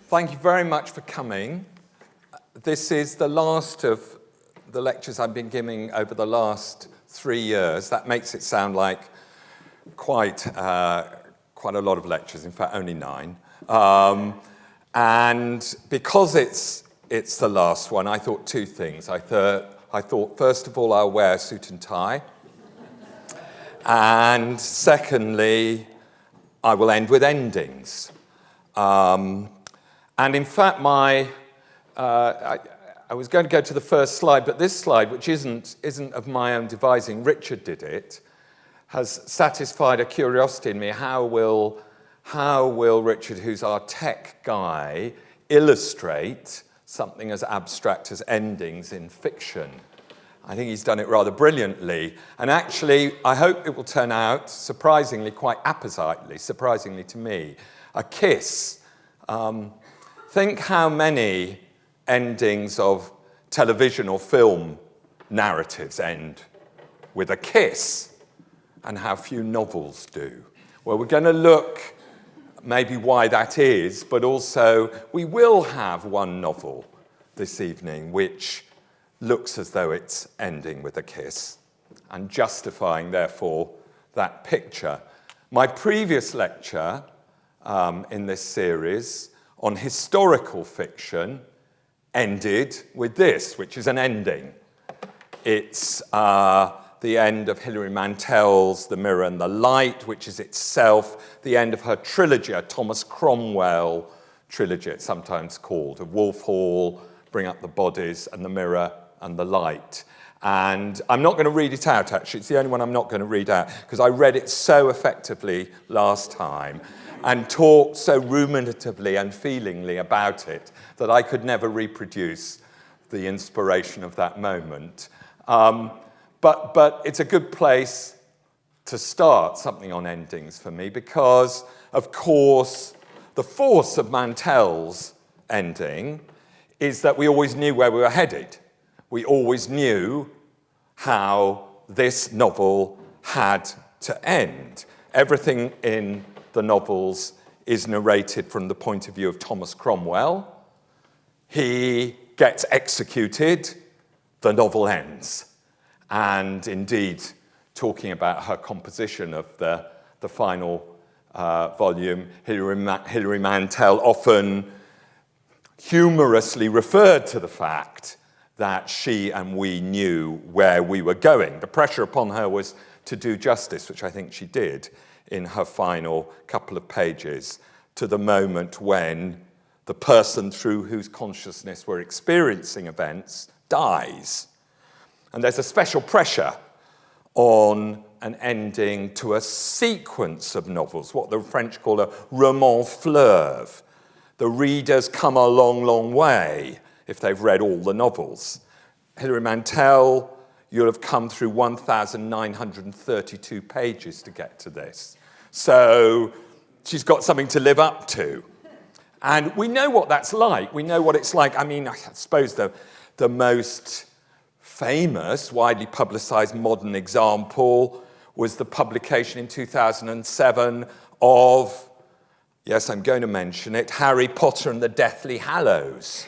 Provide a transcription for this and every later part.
Thank you very much for coming. This is the last of the lectures I've been giving over the last 3 years. That makes it sound like quite a lot of lectures, in fact, only 9. And because it's the last one, I thought 2 things. I thought, first of all, I'll wear a suit and tie. And secondly, I will end with endings. And in fact, I was going to go to the first slide, but this slide, which isn't of my own devising, Richard did it, has satisfied a curiosity in me. How will Richard, who's our tech guy, illustrate something as abstract as endings in fiction? I think he's done it rather brilliantly. And actually, I hope it will turn out, surprisingly, quite appositely, surprisingly to me, a kiss. Think how many endings of television or film narratives end with a kiss, and how few novels do. Well, we're going to look maybe why that is, but also we will have one novel this evening which looks as though it's ending with a kiss, and justifying, therefore, that picture. My previous lecture in this series on historical fiction ended with this, which is an ending. It's the end of Hilary Mantel's The Mirror and the Light, which is itself the end of her trilogy, a Thomas Cromwell trilogy, it's sometimes called, of Wolf Hall, Bring Up the Bodies, and The Mirror and the Light. And I'm not going to read it out, actually. It's the only one I'm not going to read out, because I read it so effectively last time and talked so ruminatively and feelingly about it that I could never reproduce the inspiration of that moment. But it's a good place to start something on endings for me, because, of course, the force of Mantel's ending is that we always knew where we were headed. We always knew how this novel had to end. Everything in the novels is narrated from the point of view of Thomas Cromwell. He gets executed, the novel ends. And indeed, talking about her composition of the final volume, Hilary Mantel often humorously referred to the fact that she and we knew where we were going. The pressure upon her was to do justice, which I think she did in her final couple of pages, to the moment when the person through whose consciousness we're experiencing events dies. And there's a special pressure on an ending to a sequence of novels, what the French call a roman fleuve. The readers come a long, long way if they've read all the novels. Hilary Mantel, you'll have come through 1,932 pages to get to this. So she's got something to live up to. And we know what that's like. We know what it's like. I mean, I suppose the most famous, widely publicized modern example was the publication in 2007 of, yes, I'm going to mention it, Harry Potter and the Deathly Hallows,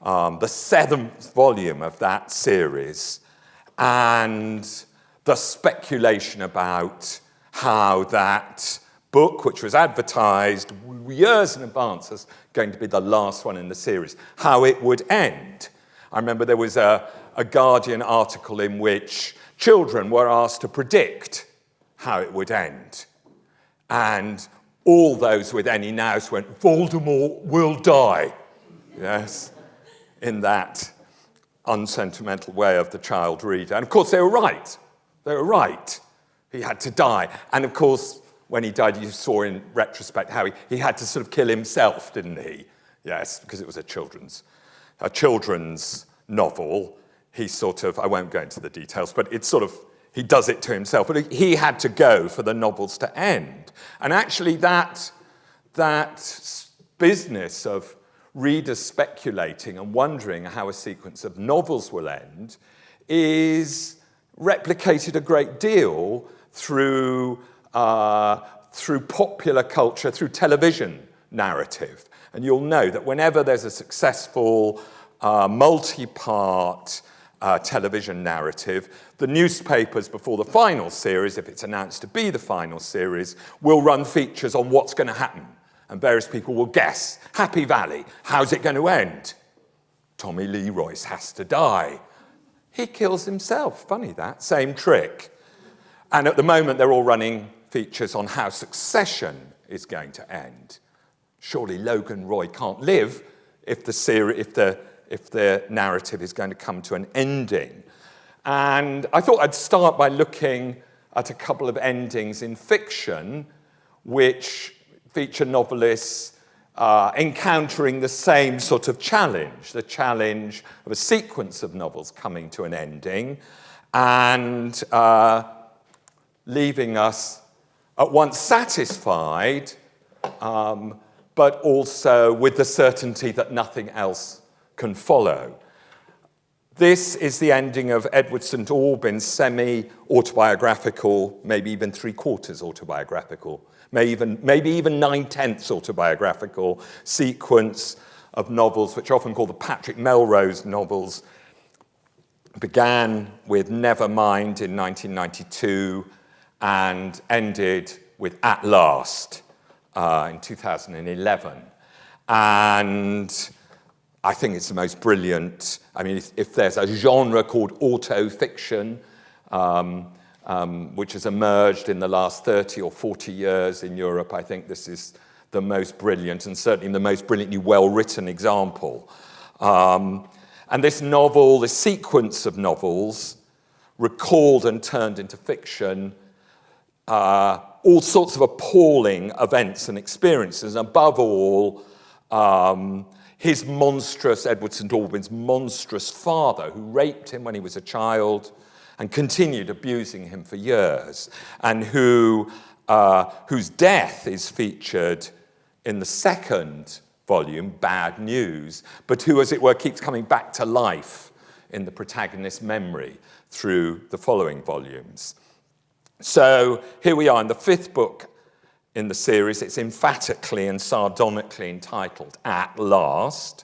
the 7th volume of that series, and the speculation about how that book, which was advertised years in advance as going to be the last one in the series, how it would end. I remember there was a Guardian article in which children were asked to predict how it would end. And all those with any nous went, Voldemort will die. Yes, in that unsentimental way of the child reader. And of course, they were right. They were right. He had to die. And of course, when he died, you saw in retrospect how he had to sort of kill himself, didn't he? Yes, because it was a children's novel. He sort of, I won't go into the details, but it's sort of, he does it to himself. But he had to go for the novels to end. And actually that business of readers speculating and wondering how a sequence of novels will end is replicated a great deal through popular culture, through television narrative. And you'll know that whenever there's a successful multi-part television narrative, the newspapers before the final series, if it's announced to be the final series, will run features on what's going to happen. And various people will guess. Happy Valley, how's it going to end? Tommy Lee Royce has to die. He kills himself. Funny that, same trick. And at the moment, they're all running features on how Succession is going to end. Surely Logan Roy can't live if the narrative is going to come to an ending. And I thought I'd start by looking at a couple of endings in fiction which feature novelists encountering the same sort of challenge, the challenge of a sequence of novels coming to an ending and leaving us at once satisfied, but also with the certainty that nothing else can follow. This is the ending of Edward St. Aubyn's semi-autobiographical, maybe even three-quarters autobiographical, maybe even 9/10 autobiographical sequence of novels, which are often called the Patrick Melrose novels. Began with Nevermind in 1992 and ended with At Last in 2011. And I think it's the most brilliant. I mean, if there's a genre called autofiction, which has emerged in the last 30 or 40 years in Europe, I think this is the most brilliant and certainly the most brilliantly well-written example. And this novel, this sequence of novels, recalled and turned into fiction all sorts of appalling events and experiences, and above all, his monstrous, Edward St. Aubyn's monstrous father, who raped him when he was a child and continued abusing him for years, and whose death is featured in the second volume, Bad News, but who, as it were, keeps coming back to life in the protagonist's memory through the following volumes. So here we are in the fifth book in the series. It's emphatically and sardonically entitled At Last.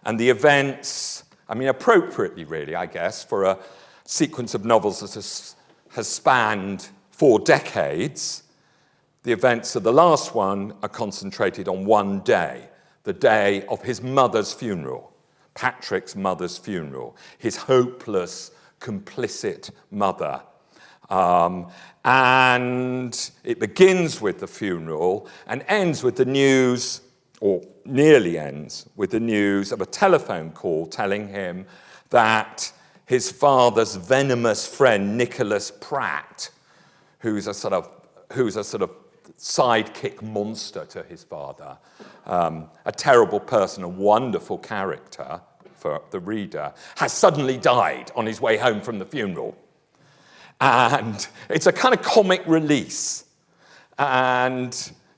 And the events, I mean, appropriately really, I guess, for a sequence of novels that has spanned 4 decades, the events of the last one are concentrated on one day, the day of his mother's funeral, Patrick's mother's funeral, his hopeless, complicit mother. And it begins with the funeral and ends with the news, or nearly ends with the news of a telephone call telling him that his father's venomous friend, Nicholas Pratt, who's a sort of sidekick monster to his father, a terrible person, a wonderful character for the reader, has suddenly died on his way home from the funeral. And it's a kind of comic release and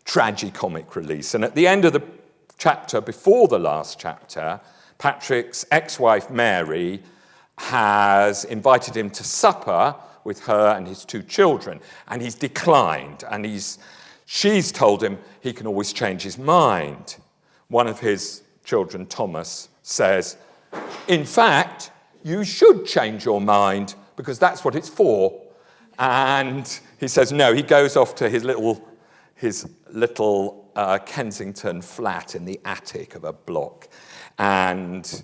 tragicomic release. And at the end of the chapter, before the last chapter, Patrick's ex-wife Mary has invited him to supper with her and his 2 children, and he's declined, and she's told him he can always change his mind. One of his children, Thomas, says, "In fact, you should change your mind, because that's what it's for." And he says no. He goes off to his little Kensington flat in the attic of a block, and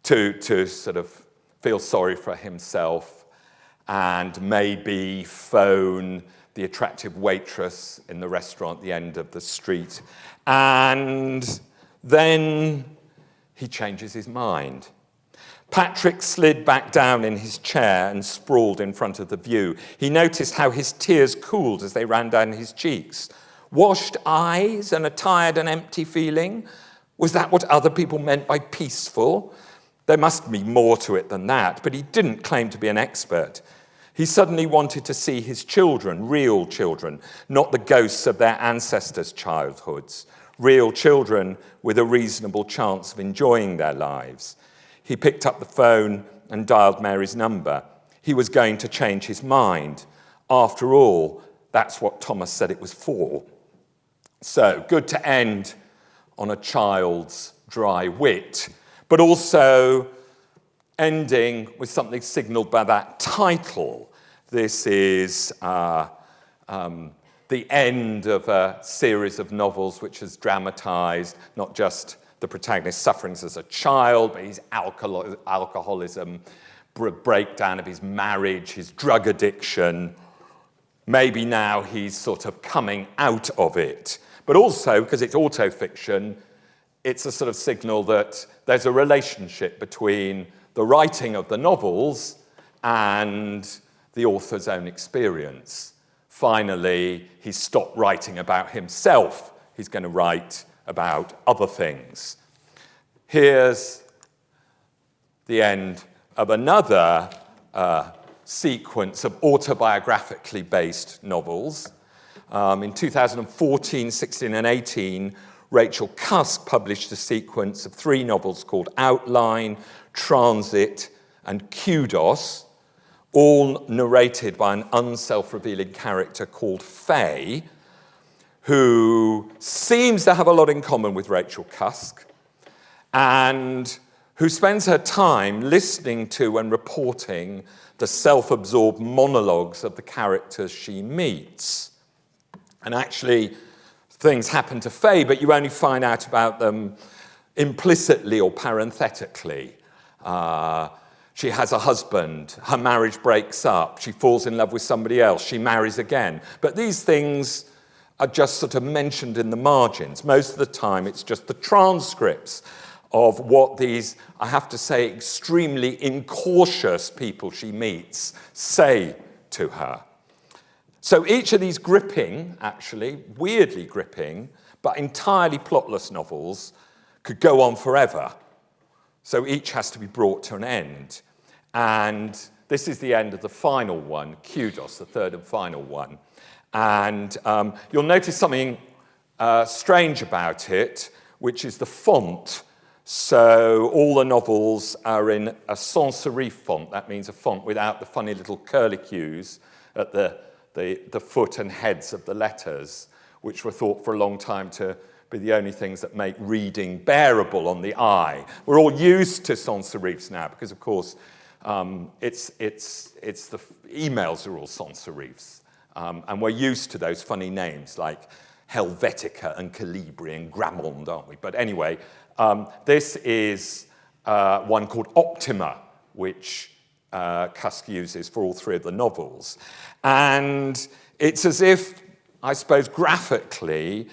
to sort of feel sorry for himself and maybe phone the attractive waitress in the restaurant at the end of the street. And then he changes his mind. Patrick slid back down in his chair and sprawled in front of the view. He noticed how his tears cooled as they ran down his cheeks. Washed eyes and a tired and empty feeling? Was that what other people meant by peaceful? There must be more to it than that, but he didn't claim to be an expert. He suddenly wanted to see his children, real children, not the ghosts of their ancestors' childhoods, real children with a reasonable chance of enjoying their lives. He picked up the phone and dialed Mary's number. He was going to change his mind. After all, that's what Thomas said it was for. So, good to end on a child's dry wit, but also ending with something signalled by that title. This is the end of a series of novels which has dramatised not just the protagonist's sufferings as a child, but his alcoholism, breakdown of his marriage, his drug addiction. Maybe now he's sort of coming out of it. But also, because it's autofiction, it's a sort of signal that there's a relationship between the writing of the novels and the author's own experience. Finally, he's stopped writing about himself. He's going to write about other things. Here's the end of another sequence of autobiographically based novels. In 2014, 16, and 18, Rachel Cusk published a sequence of 3 novels called Outline, Transit, and Kudos, all narrated by an unself-revealing character called Faye, who seems to have a lot in common with Rachel Cusk, and who spends her time listening to and reporting the self-absorbed monologues of the characters she meets. And actually, things happen to Faye, but you only find out about them implicitly or parenthetically. She has a husband, her marriage breaks up, she falls in love with somebody else, she marries again. But these things are just sort of mentioned in the margins. Most of the time, it's just the transcripts of what these, I have to say, extremely incautious people she meets say to her. So each of these gripping, actually, weirdly gripping, but entirely plotless novels could go on forever. So each has to be brought to an end. And this is the end of the final one, Kudos, the third and final one. And you'll notice something strange about it, which is the font. So all the novels are in a sans serif font. That means a font without the funny little curlicues at the foot and heads of the letters, which were thought for a long time to be the only things that make reading bearable on the eye. We're all used to sans serifs now because, of course, it's the emails are all sans serifs, and we're used to those funny names like Helvetica and Calibri and Grammond, aren't we? But anyway, this is one called Optima, which Cusk uses for all 3 of the novels. And it's as if, I suppose, graphically,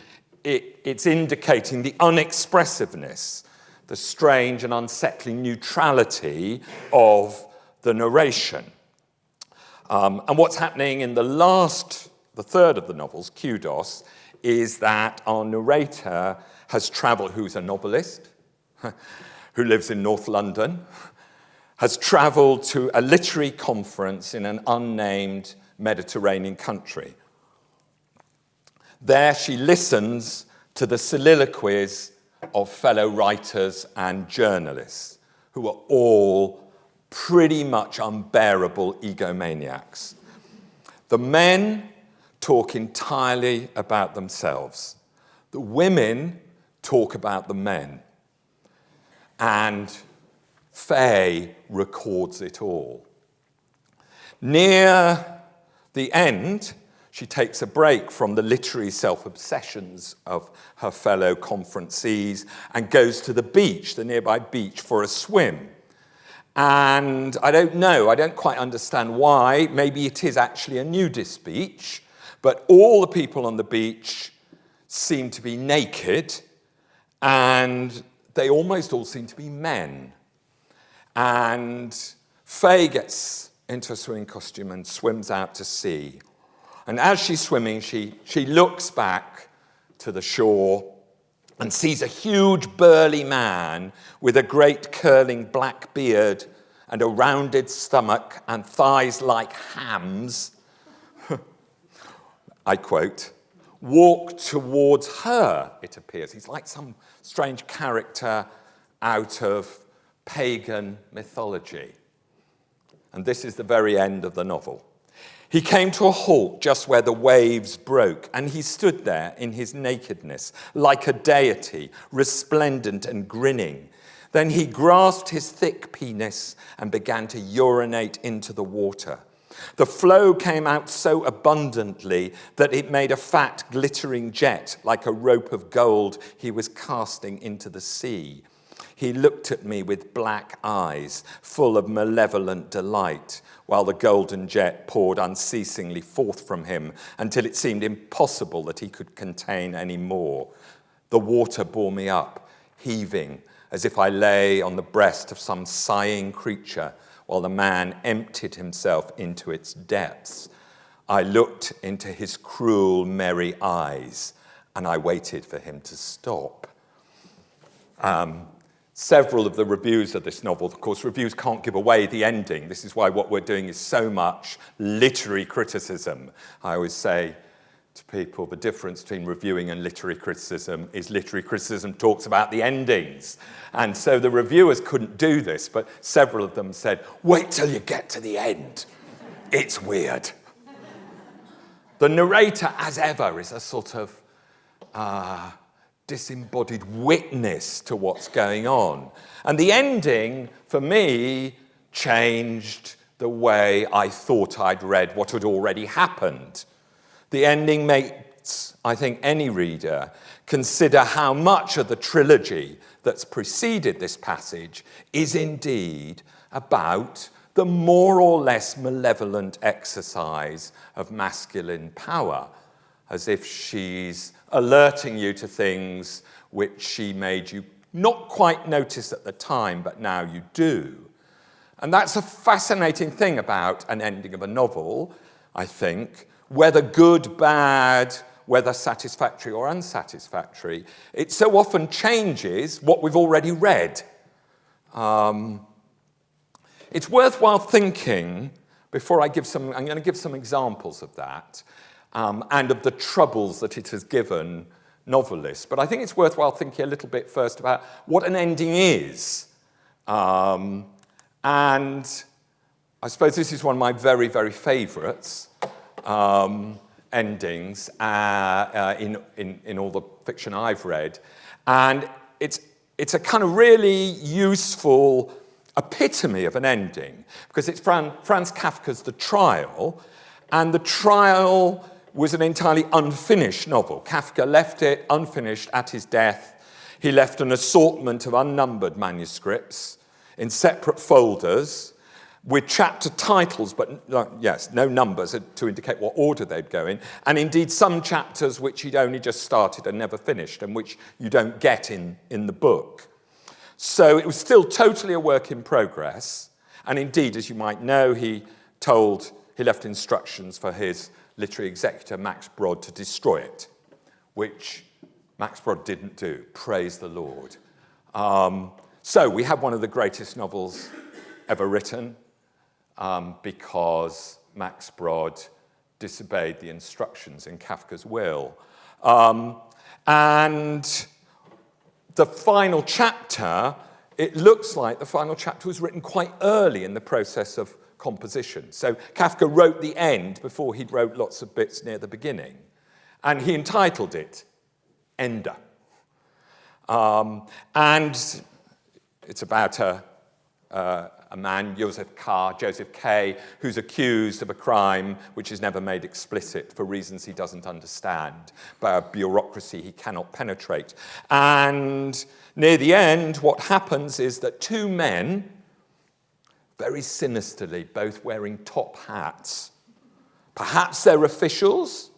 it's indicating the unexpressiveness, the strange and unsettling neutrality of the narration. And what's happening in the third of the novels, Kudos, is that our narrator has travelled, who's a novelist, who lives in North London, has travelled to a literary conference in an unnamed Mediterranean country. There she listens to the soliloquies of fellow writers and journalists who are all pretty much unbearable egomaniacs. The men talk entirely about themselves. The women talk about the men. And Faye records it all. Near the end, she takes a break from the literary self-obsessions of her fellow conferencees and goes to the beach, the nearby beach, for a swim. And I don't quite understand why. Maybe it is actually a nudist beach, but all the people on the beach seem to be naked, and they almost all seem to be men. And Faye gets into a swimming costume and swims out to sea. And as she's swimming, she looks back to the shore and sees a huge burly man with a great curling black beard and a rounded stomach and thighs like hams, I quote, walk towards her, it appears. He's like some strange character out of pagan mythology. And this is the very end of the novel. He came to a halt just where the waves broke, and he stood there in his nakedness, like a deity, resplendent and grinning. Then he grasped his thick penis and began to urinate into the water. The flow came out so abundantly that it made a fat, glittering jet like a rope of gold he was casting into the sea. He looked at me with black eyes, full of malevolent delight, while the golden jet poured unceasingly forth from him until it seemed impossible that he could contain any more. The water bore me up, heaving, as if I lay on the breast of some sighing creature, while the man emptied himself into its depths. I looked into his cruel, merry eyes, and I waited for him to stop. Several of the reviews of this novel, of course, reviews can't give away the ending. This is why what we're doing is so much literary criticism. I always say to people, the difference between reviewing and literary criticism is literary criticism talks about the endings. And so the reviewers couldn't do this, but several of them said, wait till you get to the end. It's weird. The narrator, as ever, is a sort of disembodied witness to what's going on. And the ending, for me, changed the way I thought I'd read what had already happened. The ending makes, I think, any reader consider how much of the trilogy that's preceded this passage is indeed about the more or less malevolent exercise of masculine power, as if she's alerting you to things which she made you not quite notice at the time, but now you do. And that's a fascinating thing about an ending of a novel, I think. Whether good, bad, whether satisfactory or unsatisfactory, it so often changes what we've already read. It's worthwhile thinking, before I'm going to give some examples of that, and of the troubles that it has given novelists. But I think it's worthwhile thinking a little bit first about what an ending is. And I suppose this is one of my very, very favourites. Endings in all the fiction I've read. And it's a kind of really useful epitome of an ending, because it's Franz Kafka's The Trial, and The Trial was an entirely unfinished novel. Kafka left it unfinished at his death. He left an assortment of unnumbered manuscripts in separate folders, with chapter titles, but no numbers to indicate what order they'd go in, and indeed some chapters which he'd only just started and never finished, and which you don't get in the book. So it was still totally a work in progress, and indeed, as you might know, he left instructions for his literary executor, Max Brod, to destroy it, which Max Brod didn't do. Praise the Lord. So we have one of the greatest novels ever written, because Max Brod disobeyed the instructions in Kafka's will. And the final chapter, it looks like the final chapter was written quite early in the process of composition. So Kafka wrote the end before he'd wrote lots of bits near the beginning. And he entitled it Ender. And it's about a man, Joseph K., who's accused of a crime which is never made explicit for reasons he doesn't understand, by a bureaucracy he cannot penetrate. And near the end, what happens is that two men, very sinisterly, both wearing top hats, perhaps they're officials,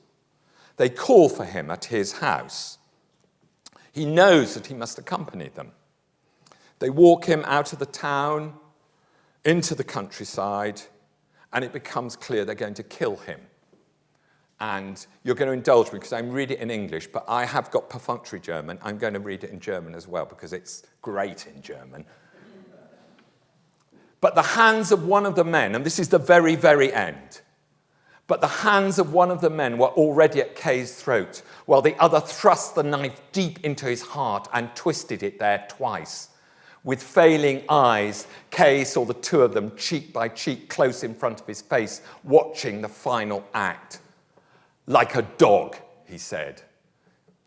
they call for him at his house. He knows that he must accompany them. They walk him out of the town, into the countryside, and it becomes clear they're going to kill him. And you're going to indulge me because I'm reading it in English, but I have got perfunctory German. I'm going to read it in German as well because it's great in German. But the hands of one of the men, and this is the very, very end, but the hands of one of the men were already at Kay's throat, while the other thrust the knife deep into his heart and twisted it there twice. With failing eyes, Kay saw the two of them cheek by cheek, close in front of his face, watching the final act. Like a dog, he said.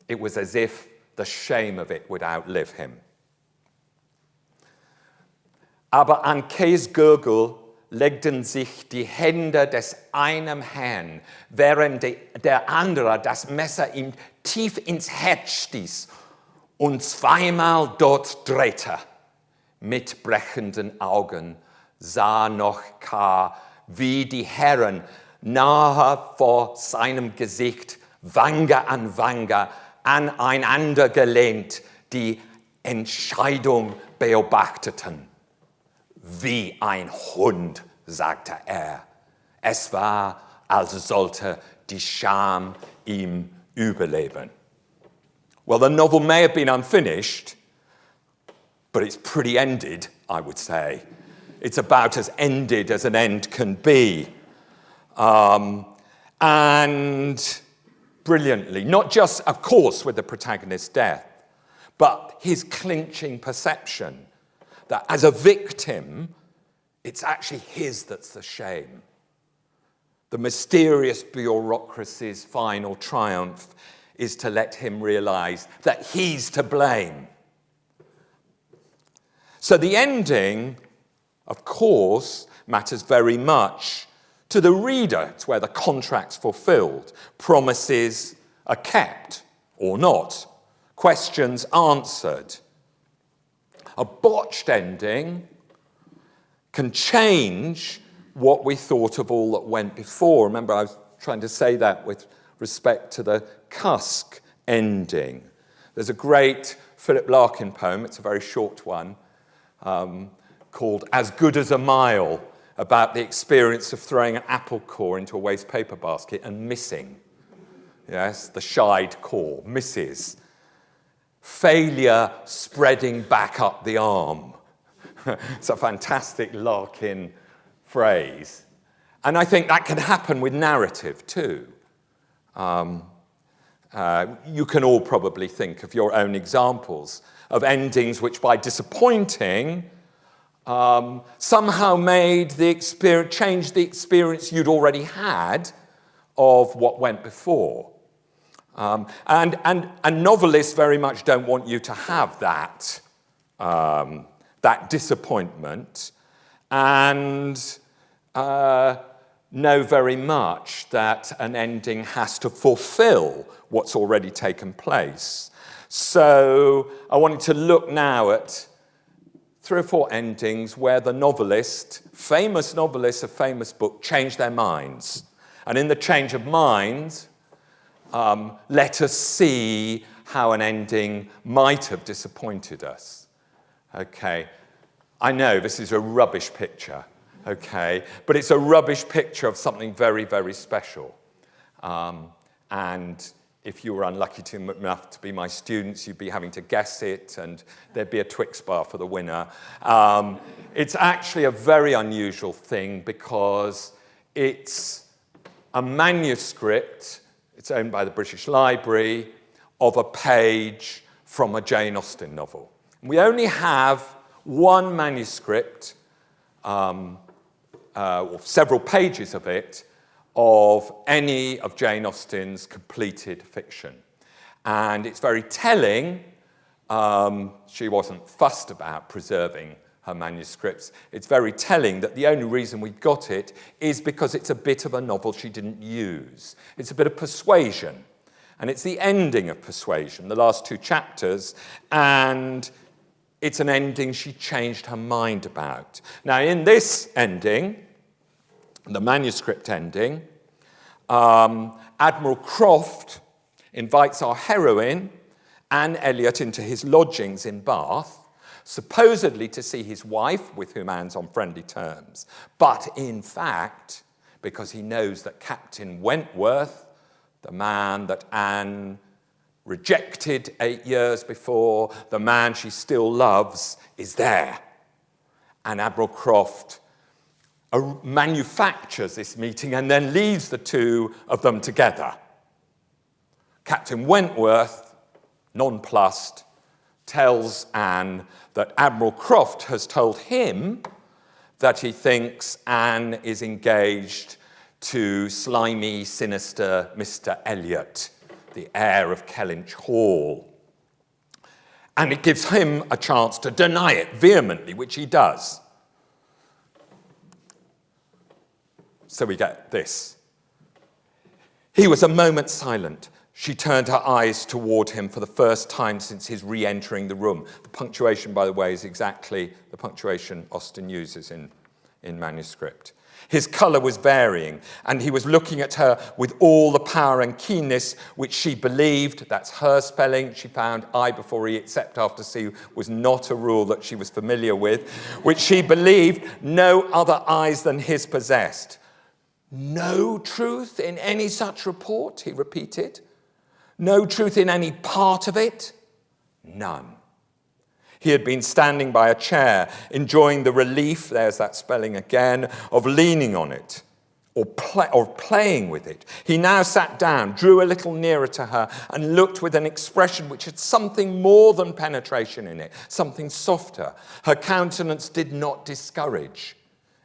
It was as if the shame of it would outlive him. Aber an Kays Gürtel legten sich die Hände des einen Herrn, während der andere das Messer ihm tief ins Herz stieß und zweimal dort drehte. Mit brechenden Augen sah noch K., wie die Herren nahe vor seinem Gesicht, Wange an Wange, aneinander gelehnt, die Entscheidung beobachteten. Wie ein Hund, sagte er. Es war, als sollte die Scham ihm überleben. Well, the novel may have been unfinished, but it's pretty ended, I would say. It's about as ended as an end can be. And brilliantly, not just, of course, with the protagonist's death, but his clinching perception that as a victim, it's actually his that's the shame. The mysterious bureaucracy's final triumph is to let him realize that he's to blame. So the ending, of course, matters very much to the reader. It's where the contract's fulfilled, promises are kept or not, questions answered. A botched ending can change what we thought of all that went before. Remember, I was trying to say that with respect to the Cusk ending. There's a great Philip Larkin poem, it's a very short one, called As Good as a Mile, about the experience of throwing an apple core into a waste paper basket and missing. Yes, the shied core misses. Failure spreading back up the arm. It's a fantastic Larkin phrase. And I think that can happen with narrative too. You can all probably think of your own examples of endings which, by disappointing, somehow made the experience, changed the experience you'd already had of what went before. And novelists very much don't want you to have that, that disappointment, and know very much that an ending has to fulfill what's already taken place. So I wanted to look now at 3 or 4 endings where the novelist, famous novelists of famous book, changed their minds. And in the change of minds, let us see how an ending might have disappointed us. Okay, I know this is a rubbish picture, okay, but it's a rubbish picture of something very, very special. And if you were unlucky enough to be my students, you'd be having to guess it, and there'd be a Twix bar for the winner. It's actually a very unusual thing because it's a manuscript, it's owned by the British Library, of a page from a Jane Austen novel. We only have one manuscript, or several pages of it, of any of Jane Austen's completed fiction. And it's very telling. She wasn't fussed about preserving her manuscripts. It's very telling that the only reason we got it is because it's a bit of a novel she didn't use. It's a bit of Persuasion. And it's the ending of Persuasion, the last 2 chapters, and it's an ending she changed her mind about. Now, in this ending, the manuscript ending, Admiral Croft invites our heroine, Anne Elliot, into his lodgings in Bath, supposedly to see his wife, with whom Anne's on friendly terms, but in fact, because he knows that Captain Wentworth, the man that Anne rejected 8 years before, the man she still loves, is there. And Admiral Croft manufactures this meeting and then leaves the two of them together. Captain Wentworth, nonplussed, tells Anne that Admiral Croft has told him that he thinks Anne is engaged to slimy, sinister Mr. Elliot, the heir of Kellynch Hall. And it gives him a chance to deny it vehemently, which he does. So we get this. He was a moment silent. She turned her eyes toward him for the first time since his re-entering the room. The punctuation, by the way, is exactly the punctuation Austen uses in manuscript. His colour was varying, and he was looking at her with all the power and keenness which she believed, that's her spelling, she found I before E except after C was not a rule that she was familiar with, which she believed no other eyes than his possessed. No truth in any such report, he repeated. No truth in any part of it? None. He had been standing by a chair, enjoying the relief, there's that spelling again, of leaning on it or playing with it. He now sat down, drew a little nearer to her, and looked with an expression which had something more than penetration in it, something softer. Her countenance did not discourage.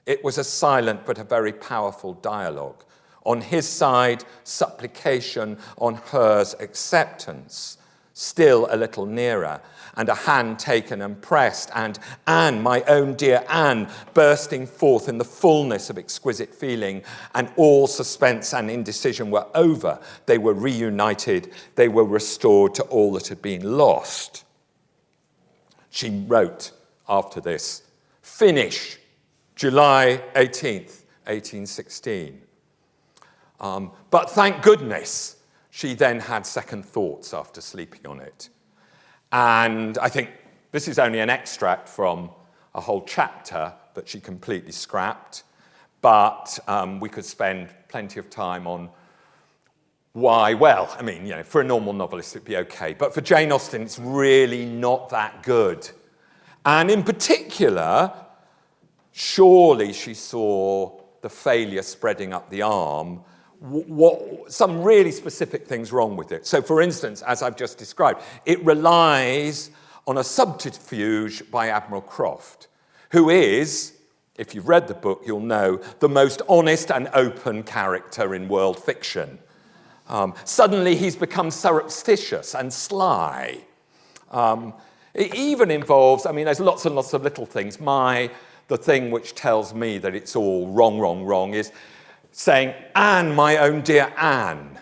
It was a silent but a very powerful dialogue. On his side, supplication, on hers, acceptance. Still a little nearer, and a hand taken and pressed, and Anne, my own dear Anne, bursting forth in the fullness of exquisite feeling, and all suspense and indecision were over. They were reunited. They were restored to all that had been lost. She wrote after this, finish, July 18th, 1816. But thank goodness, she then had second thoughts after sleeping on it. And I think this is only an extract from a whole chapter that she completely scrapped. But we could spend plenty of time on why. Well, I mean, for a normal novelist, it'd be okay. But for Jane Austen, it's really not that good. And in particular, surely she saw the failure spreading up the arm, some really specific things wrong with it. So, for instance, as I've just described, it relies on a subterfuge by Admiral Croft, who is, if you've read the book, you'll know, the most honest and open character in world fiction. Suddenly he's become surreptitious and sly. It even involves, there's lots and lots of little things. The thing which tells me that it's all wrong is saying, Anne, my own dear Anne.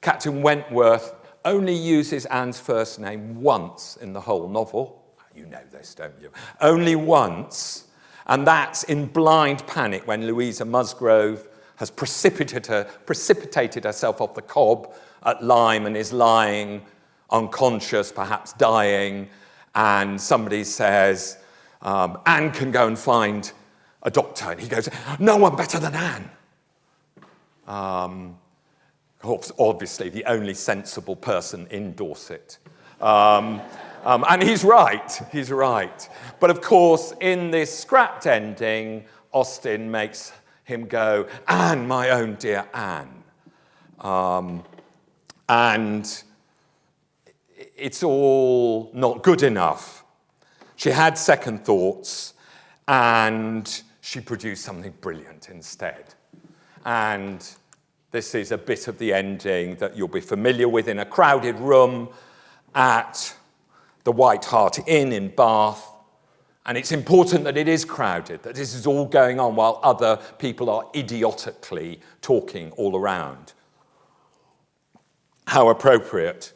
Captain Wentworth only uses Anne's first name once in the whole novel. You know this, don't you? Only once. And that's in blind panic when Louisa Musgrove has precipitated herself off the cob at Lyme and is lying unconscious, perhaps dying. And somebody says, Anne can go and find a doctor, and he goes, no one better than Anne. Obviously, the only sensible person in Dorset. And he's right. But of course, in this scrapped ending, Austen makes him go, Anne, my own dear Anne. And it's all not good enough. She had second thoughts, and she produced something brilliant instead. And this is a bit of the ending that you'll be familiar with in a crowded room at the White Hart Inn in Bath. And it's important that it is crowded, that this is all going on while other people are idiotically talking all around. How appropriate,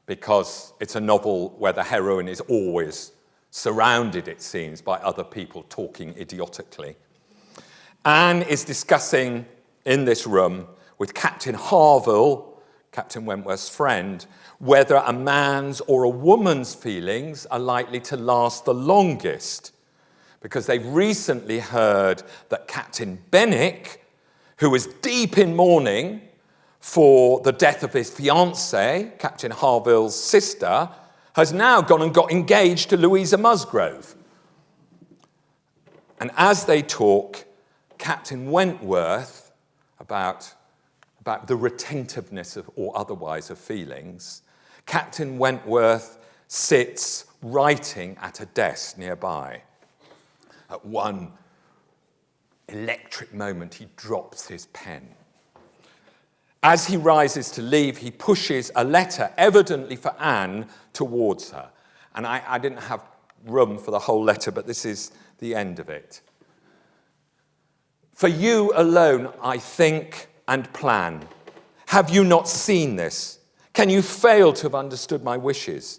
because it's a novel where the heroine is always surrounded, it seems, by other people talking idiotically. Anne is discussing in this room with Captain Harville, Captain Wentworth's friend, whether a man's or a woman's feelings are likely to last the longest, because they've recently heard that Captain Benwick, who was deep in mourning for the death of his fiancée, Captain Harville's sister, has now gone and got engaged to Louisa Musgrove. And as they talk, Captain Wentworth, about the retentiveness of, or otherwise, of feelings, Captain Wentworth sits writing at a desk nearby. At one electric moment, he drops his pen. As he rises to leave, he pushes a letter, evidently for Anne, towards her. And I didn't have room for the whole letter, but this is the end of it. For you alone I think and plan. Have you not seen this? Can you fail to have understood my wishes?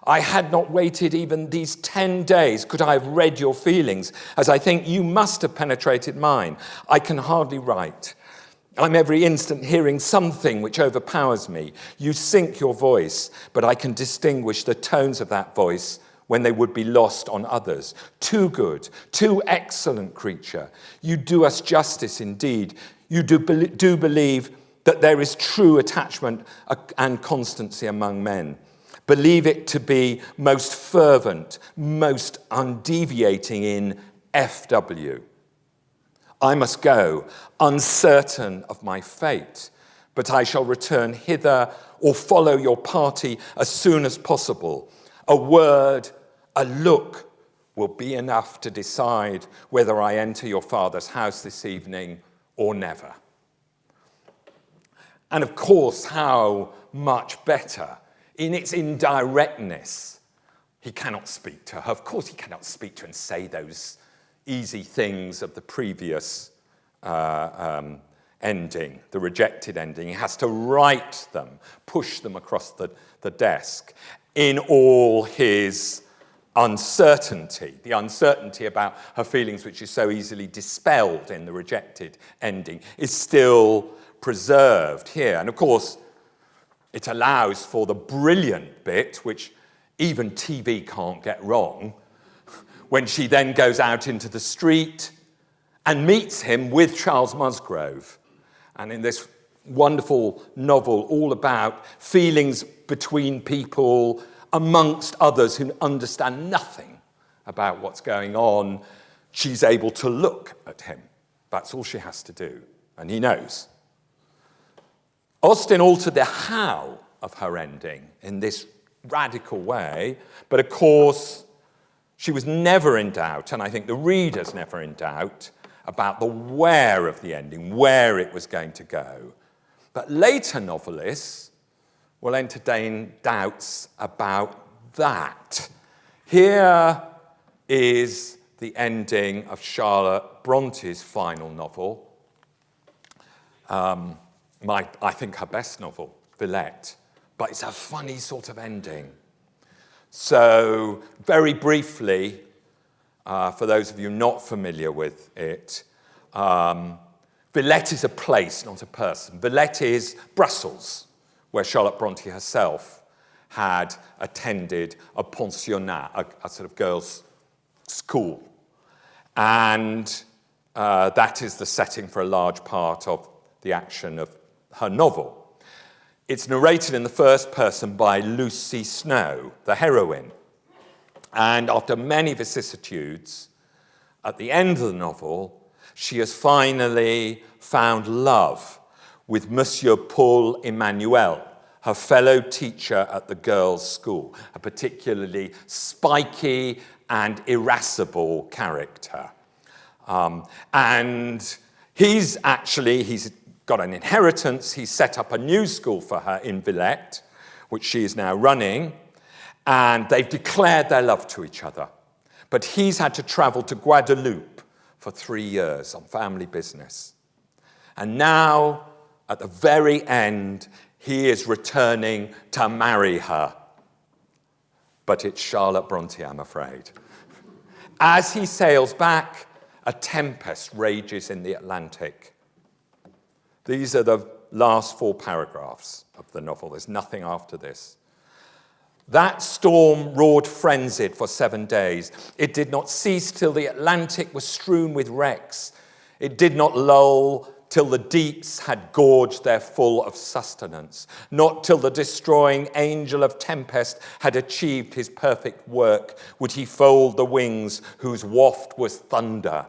I had not waited even these 10 days could I have read your feelings, as I think you must have penetrated mine. I can hardly write. I'm every instant hearing something which overpowers me. You sink your voice, but I can distinguish the tones of that voice when they would be lost on others. Too good, too excellent creature. You do us justice indeed. You do believe that there is true attachment and constancy among men. Believe it to be most fervent, most undeviating in FW. I must go, uncertain of my fate, but I shall return hither or follow your party as soon as possible. A word, a look will be enough to decide whether I enter your father's house this evening or never. And of course, how much better in its indirectness. He cannot speak to her. Of course, he cannot speak to her and say those easy things of the previous ending, the rejected ending. He has to write them, push them across the desk in all his uncertainty, the uncertainty about her feelings, which is so easily dispelled in the rejected ending, is still preserved here. And of course, it allows for the brilliant bit, which even TV can't get wrong, when she then goes out into the street and meets him with Charles Musgrove. And in this wonderful novel all about feelings between people amongst others who understand nothing about what's going on, she's able to look at him. That's all she has to do, and he knows. Austen altered the how of her ending in this radical way, but of course, she was never in doubt, and I think the reader's never in doubt, about the where of the ending, where it was going to go. But later novelists will entertain doubts about that. Here is the ending of Charlotte Bronte's final novel, I think her best novel, Villette, but it's a funny sort of ending. So, very briefly, for those of you not familiar with it, Villette is a place, not a person. Villette is Brussels, where Charlotte Bronte herself had attended a pensionnat, a sort of girls' school. And that is the setting for a large part of the action of her novel. It's narrated in the first person by Lucy Snow, the heroine. And after many vicissitudes, at the end of the novel, she has finally found love with Monsieur Paul Emmanuel, her fellow teacher at the girls' school, a particularly spiky and irascible character. And he's got an inheritance. He's set up a new school for her in Villette, which she is now running, and they've declared their love to each other. But he's had to travel to Guadeloupe for 3 years on family business. And now, at the very end, he is returning to marry her. But it's Charlotte Bronte, I'm afraid. As he sails back, a tempest rages in the Atlantic. These are the last 4 paragraphs of the novel. There's nothing after this. That storm roared frenzied for 7 days. It did not cease till the Atlantic was strewn with wrecks. It did not lull till the deeps had gorged their full of sustenance. Not till the destroying angel of tempest had achieved his perfect work would he fold the wings whose waft was thunder,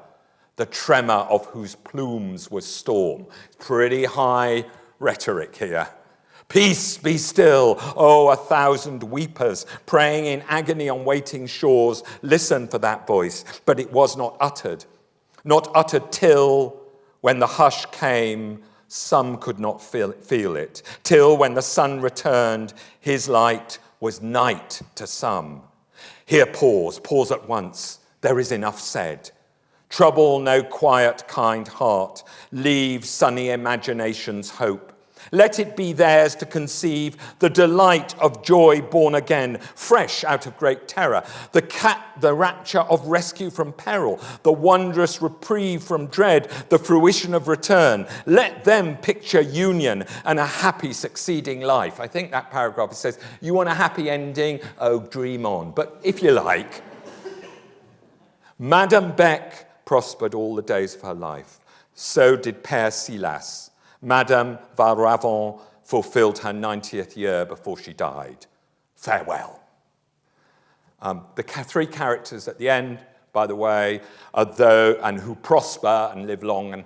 the tremor of whose plumes was storm. Pretty high rhetoric here. Peace, be still, oh, 1,000 weepers, praying in agony on waiting shores, listen for that voice, but it was not uttered till, when the hush came, some could not feel it, till when the sun returned, his light was night to some. Here pause at once, there is enough said. Trouble no quiet, kind heart, leave sunny imagination's hope. Let it be theirs to conceive the delight of joy born again, fresh out of great terror, the rapture of rescue from peril, the wondrous reprieve from dread, the fruition of return. Let them picture union and a happy succeeding life. I think that paragraph says, you want a happy ending? Oh, dream on. But if you like, Madame Beck prospered all the days of her life. So did Père Silas. Madame Valravon fulfilled her 90th year before she died. Farewell. The three characters at the end, by the way, and who prosper and live long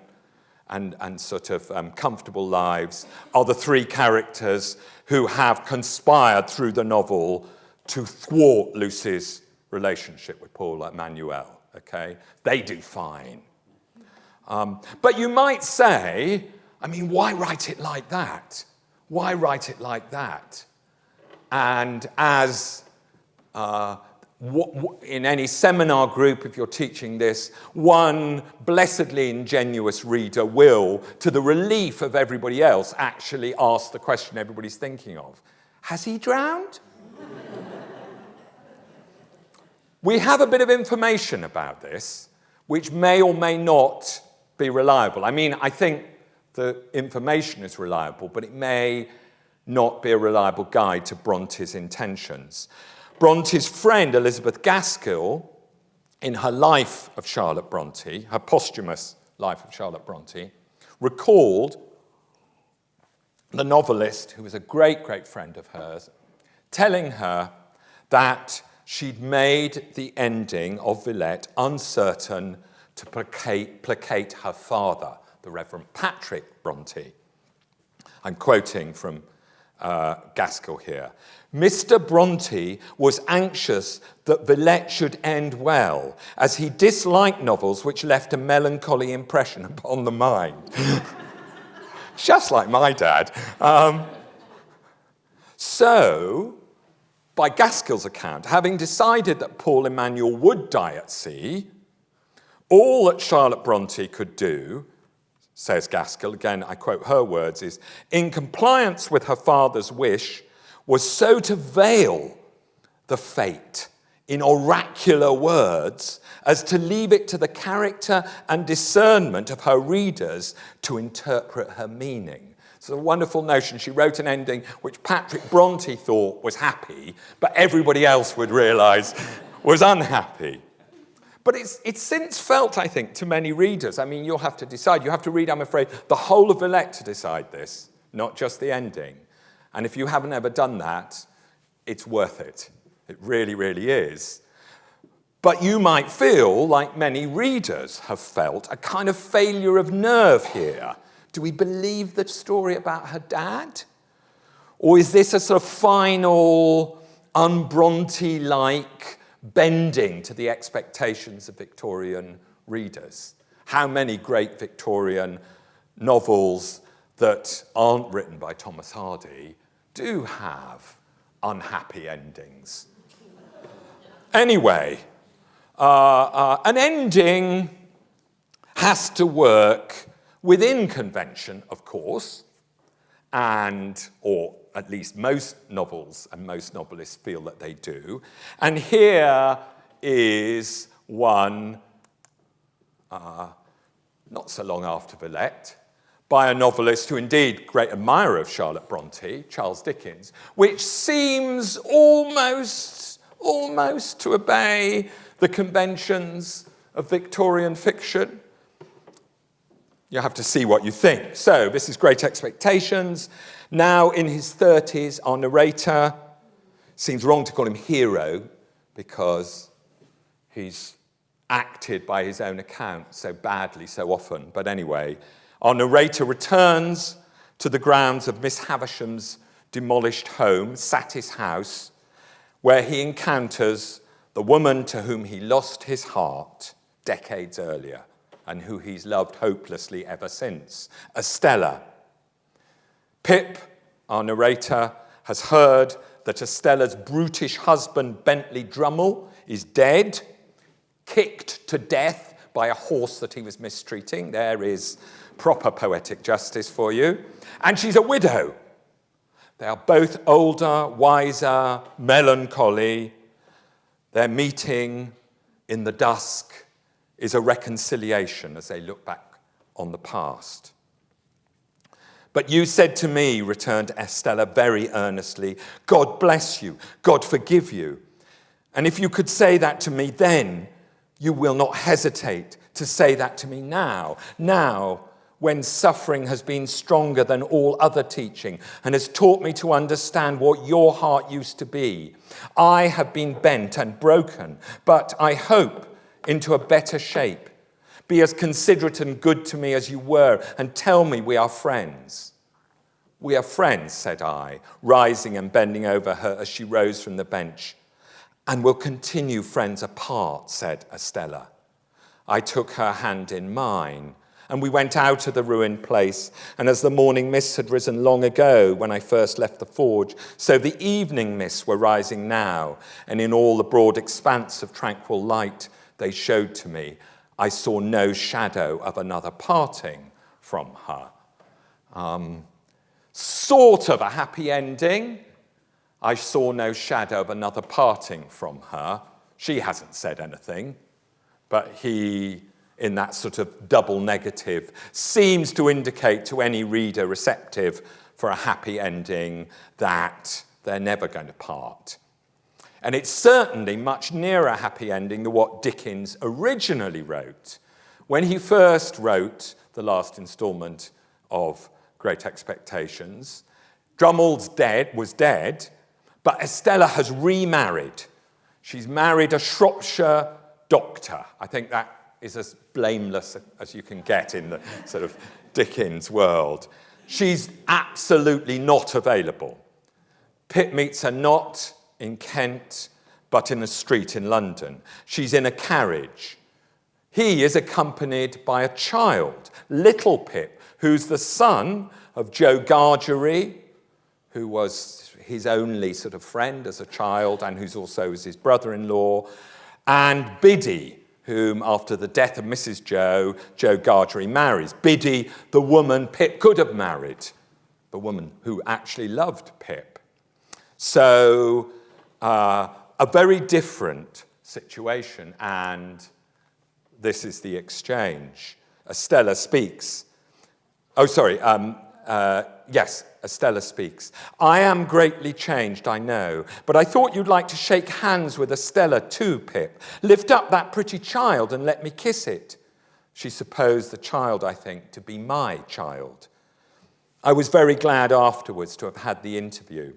and sort of comfortable lives, are the three characters who have conspired through the novel to thwart Lucy's relationship with Paul Emmanuel. Okay, they do fine. But you might say, I mean, why write it like that? Why write it like that? And as in any seminar group, if you're teaching this, one blessedly ingenuous reader will, to the relief of everybody else, actually ask the question everybody's thinking of. Has he drowned? We have a bit of information about this, which may or may not be reliable. I mean, I think the information is reliable, but it may not be a reliable guide to Bronte's intentions. Bronte's friend, Elizabeth Gaskell, in her life of Charlotte Bronte, her posthumous life of Charlotte Bronte, recalled the novelist, who was a great, great friend of hers, telling her that she'd made the ending of Villette uncertain to placate her father, the Reverend Patrick Bronte. I'm quoting from Gaskell here. Mr. Bronte was anxious that Villette should end well, as he disliked novels which left a melancholy impression upon the mind. Just like my dad. So, by Gaskell's account, having decided that Paul Emmanuel would die at sea, all that Charlotte Bronte could do, says Gaskell, again I quote her words, is, in compliance with her father's wish, was so to veil the fate in oracular words as to leave it to the character and discernment of her readers to interpret her meaning. It's a wonderful notion. She wrote an ending which Patrick Bronte thought was happy, but everybody else would realise was unhappy. But it's since felt, I think, to many readers. I mean, you'll have to decide. You have to read, I'm afraid, the whole of Villette to decide this, not just the ending. And if you haven't ever done that, it's worth it. It really, really is. But you might feel, like many readers have felt, a kind of failure of nerve here. Do we believe the story about her dad? Or is this a sort of final, un-Bronte-like bending to the expectations of Victorian readers? How many great Victorian novels that aren't written by Thomas Hardy do have unhappy endings? Anyway, an ending has to work within convention, of course, or at least most novels and most novelists feel that they do. And here is one, not so long after Villette, by a novelist who indeed great admirer of Charlotte Bronte, Charles Dickens, which seems almost to obey the conventions of Victorian fiction. You have to see what you think. So this is Great Expectations. Now in his 30s, our narrator, seems wrong to call him hero because he's acted by his own account so badly so often. But anyway, our narrator returns to the grounds of Miss Havisham's demolished home, Satis house, where he encounters the woman to whom he lost his heart decades earlier and who he's loved hopelessly ever since, Estella. Pip, our narrator, has heard that Estella's brutish husband, Bentley Drummle, is dead, kicked to death by a horse that he was mistreating. There is proper poetic justice for you. And she's a widow. They are both older, wiser, melancholy. Their meeting in the dusk is a reconciliation as they look back on the past. But you said to me, returned Estella very earnestly, God bless you, God forgive you. And if you could say that to me then, you will not hesitate to say that to me now. Now, when suffering has been stronger than all other teaching and has taught me to understand what your heart used to be. I have been bent and broken, but I hope into a better shape. Be as considerate and good to me as you were, and tell me we are friends. We are friends, said I, rising and bending over her as she rose from the bench. And will continue friends apart, said Estella. I took her hand in mine, and we went out of the ruined place. And as the morning mists had risen long ago when I first left the forge, so the evening mists were rising now, and in all the broad expanse of tranquil light they showed to me, I saw no shadow of another parting from her. Sort of a happy ending. I saw no shadow of another parting from her. She hasn't said anything, but he, in that sort of double negative, seems to indicate to any reader receptive for a happy ending that they're never going to part. And it's certainly much nearer a happy ending than what Dickens originally wrote. When he first wrote the last instalment of Great Expectations, Drummle's was dead, but Estella has remarried. She's married a Shropshire doctor. I think that is as blameless as you can get in the sort of Dickens world. She's absolutely not available. Pip meets her not in Kent, but in a street in London. She's in a carriage. He is accompanied by a child, little Pip, who's the son of Joe Gargery, who was his only sort of friend as a child and who's also his brother-in-law, and Biddy, whom after the death of Mrs. Joe Gargery marries. Biddy, the woman Pip could have married, the woman who actually loved Pip. So a very different situation, and this is the exchange. Estella speaks. Yes, Estella speaks. I am greatly changed, I know, but I thought you'd like to shake hands with Estella too, Pip. Lift up that pretty child and let me kiss it. She supposed the child, I think, to be my child. I was very glad afterwards to have had the interview,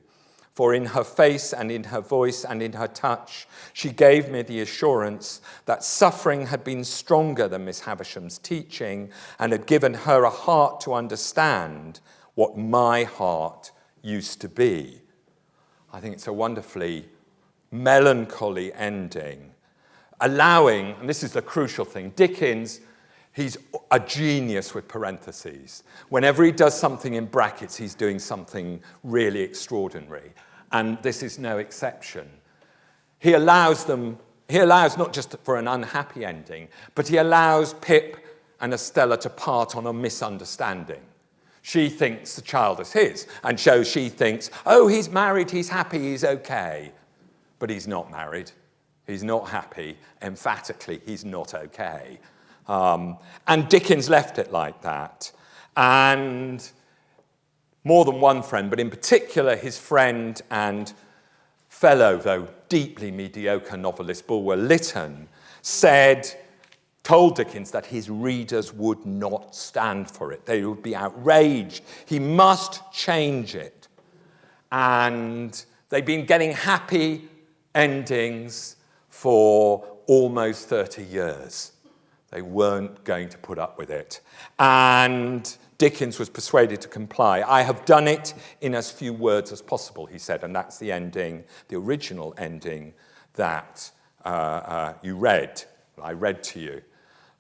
for in her face and in her voice and in her touch, she gave me the assurance that suffering had been stronger than Miss Havisham's teaching and had given her a heart to understand what my heart used to be. I think it's a wonderfully melancholy ending, allowing, and this is the crucial thing, Dickens, he's a genius with parentheses. Whenever he does something in brackets, he's doing something really extraordinary. And this is no exception. He allows not just for an unhappy ending, but he allows Pip and Estella to part on a misunderstanding. She thinks the child is his, and so she thinks, oh, he's married, he's happy, he's okay. But he's not married. He's not happy. Emphatically, he's not okay. And Dickens left it like that. And more than one friend, but in particular his friend and fellow, though deeply mediocre novelist, Bulwer Lytton, told Dickens that his readers would not stand for it. They would be outraged. He must change it. And they've been getting happy endings for almost 30 years. They weren't going to put up with it. And Dickens was persuaded to comply. "I have done it in as few words as possible," he said, and that's the ending, the original ending that you read, I read to you.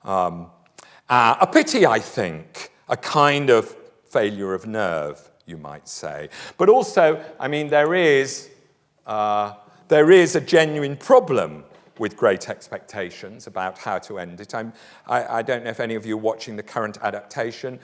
A pity, I think, a kind of failure of nerve, you might say. But also, I mean, there is a genuine problem with Great Expectations about how to end it. I don't know if any of you are watching the current adaptation.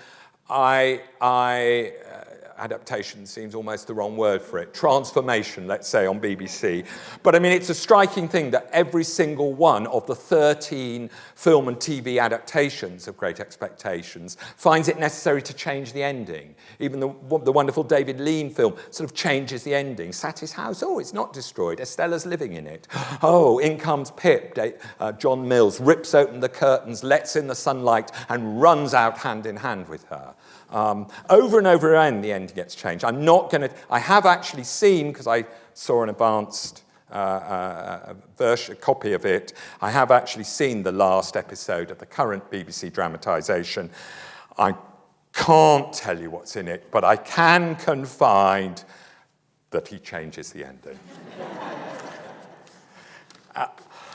Adaptation seems almost the wrong word for it. Transformation, let's say, on BBC. But I mean, it's a striking thing that every single one of the 13 film and TV adaptations of Great Expectations finds it necessary to change the ending. Even the wonderful David Lean film sort of changes the ending. Satis house, oh, it's not destroyed. Estella's living in it. Oh, in comes Pip. John Mills rips open the curtains, lets in the sunlight, and runs out hand in hand with her. Over and over again, the end gets changed. I have actually seen, because I saw an advanced copy of it, I have actually seen the last episode of the current BBC dramatisation. I can't tell you what's in it, but I can confide that he changes the ending.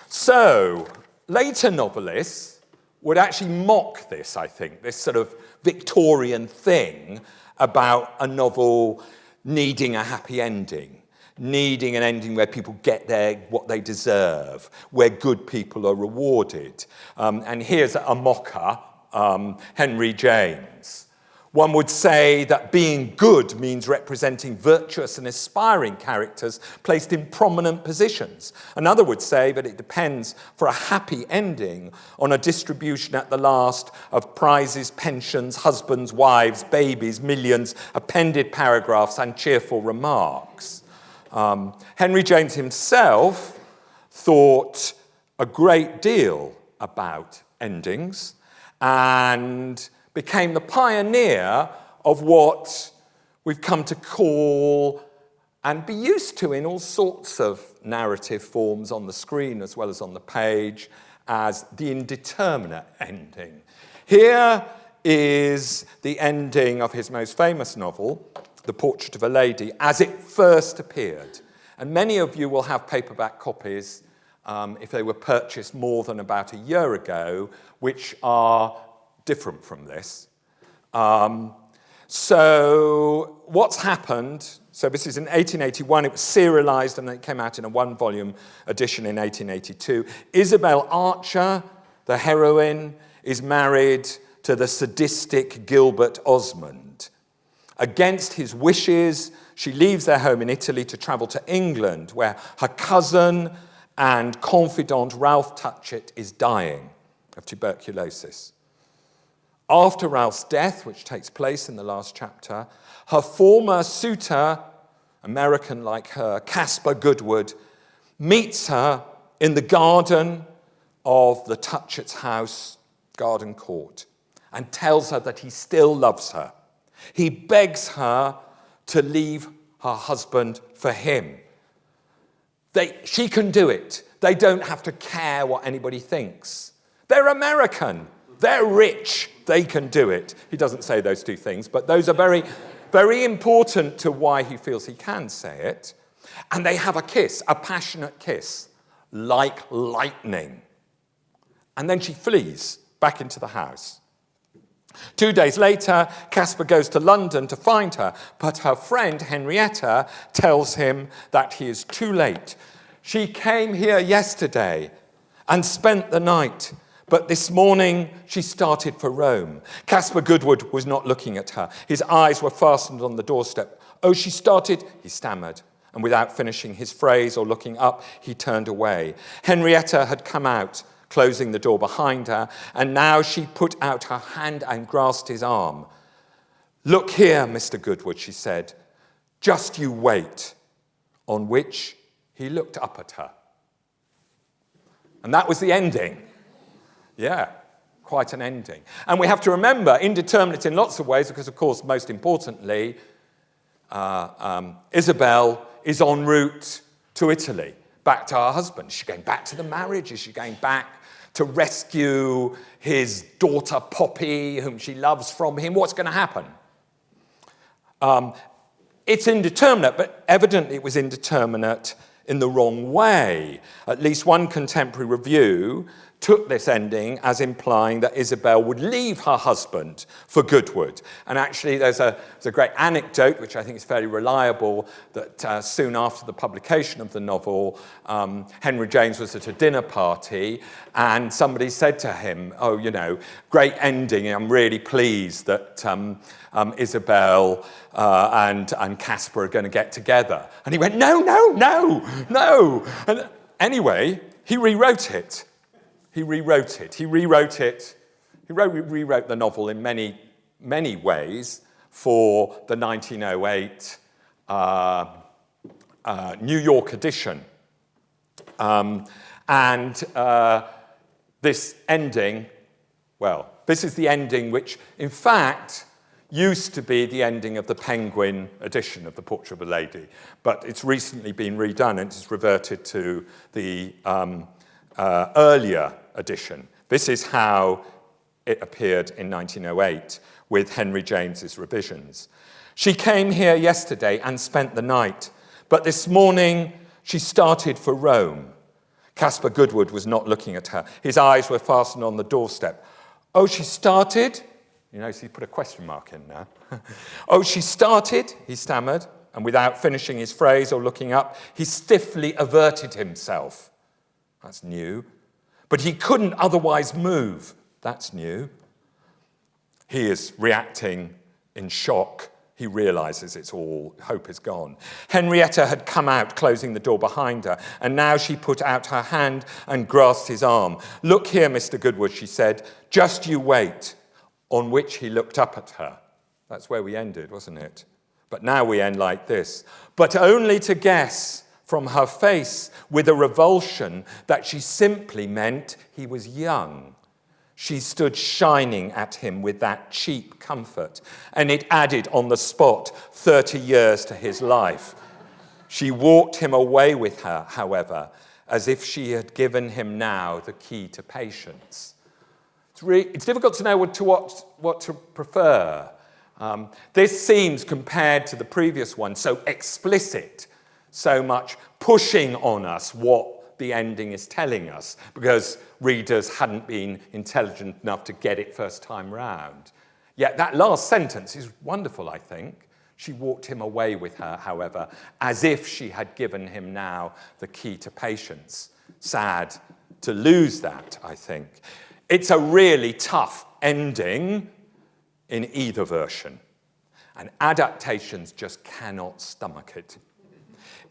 So, later novelists would actually mock this, I think, this sort of Victorian thing about a novel needing a happy ending, needing an ending where people get what they deserve, where good people are rewarded. And here's a mocker, Henry James. One would say that being good means representing virtuous and aspiring characters placed in prominent positions. Another would say that it depends for a happy ending on a distribution at the last of prizes, pensions, husbands, wives, babies, millions, appended paragraphs, and cheerful remarks. Henry James himself thought a great deal about endings and became the pioneer of what we've come to call and be used to in all sorts of narrative forms on the screen as well as on the page as the indeterminate ending. Here is the ending of his most famous novel, The Portrait of a Lady, as it first appeared. And many of you will have paperback copies if they were purchased more than about a year ago, which are different from this. So what's happened, so this is in 1881, it was serialized and then it came out in a one-volume edition in 1882. Isabel Archer, the heroine, is married to the sadistic Gilbert Osmond. Against his wishes, she leaves their home in Italy to travel to England, where her cousin and confidant Ralph Touchett is dying of tuberculosis. After Ralph's death, which takes place in the last chapter, her former suitor, American like her, Caspar Goodwood, meets her in the garden of the Touchett's house, Garden Court, and tells her that he still loves her. He begs her to leave her husband for him. She can do it. They don't have to care what anybody thinks. They're American. They're rich. They can do it. He doesn't say those two things, but those are very, very important to why he feels he can say it. And they have a kiss, a passionate kiss, like lightning. And then she flees back into the house. 2 days later, Caspar goes to London to find her, but her friend Henrietta tells him that he is too late. She came here yesterday and spent the night, but this morning she started for Rome. Caspar Goodwood was not looking at her. His eyes were fastened on the doorstep. Oh, she started, he stammered, and without finishing his phrase or looking up, he turned away. Henrietta had come out, closing the door behind her, and now she put out her hand and grasped his arm. Look here, Mr. Goodwood, she said. Just you wait. On which he looked up at her. And that was the ending. Yeah, quite an ending. And we have to remember, indeterminate in lots of ways, because, of course, most importantly, Isabel is en route to Italy, back to her husband. Is she going back to the marriage? Is she going back to rescue his daughter Poppy, whom she loves, from him. What's going to happen? It's indeterminate, but evidently it was indeterminate in the wrong way. At least one contemporary review took this ending as implying that Isabel would leave her husband for Goodwood. And actually there's a great anecdote, which I think is fairly reliable, that soon after the publication of the novel, Henry James was at a dinner party and somebody said to him, oh, you know, great ending, I'm really pleased that Isabel and Caspar are going to get together. And he went, no. And anyway, he rewrote it. He rewrote the novel in many, many ways for the 1908 New York edition. This ending, well, this is the ending which, in fact, used to be the ending of the Penguin edition of The Portrait of a Lady, but it's recently been redone and it's reverted to the earlier edition. This is how it appeared in 1908 with Henry James's revisions. She came here yesterday and spent the night, but this morning she started for Rome. Caspar Goodwood was not looking at her. His eyes were fastened on the doorstep. Oh, she started? You notice he put a question mark in there. Oh, she started, he stammered, and without finishing his phrase or looking up, he stiffly averted himself. That's new. But he couldn't otherwise move. That's new. He is reacting in shock. He realizes it's all, hope is gone. Henrietta had come out, closing the door behind her, and now she put out her hand and grasped his arm. Look here, Mr. Goodwood, she said, just you wait, on which he looked up at her. That's where we ended, wasn't it? But now we end like this. But only to guess from her face with a revulsion that she simply meant he was young. She stood shining at him with that cheap comfort, and it added on the spot 30 years to his life. She walked him away with her, however, as if she had given him now the key to patience. It's difficult to know what to prefer. This seems, compared to the previous one, so explicit, so much pushing on us what the ending is telling us, because readers hadn't been intelligent enough to get it first time round. Yet that last sentence is wonderful, I think. She walked him away with her, however, as if she had given him now the key to patience. Sad to lose that, I think. It's a really tough ending in either version, and adaptations just cannot stomach it.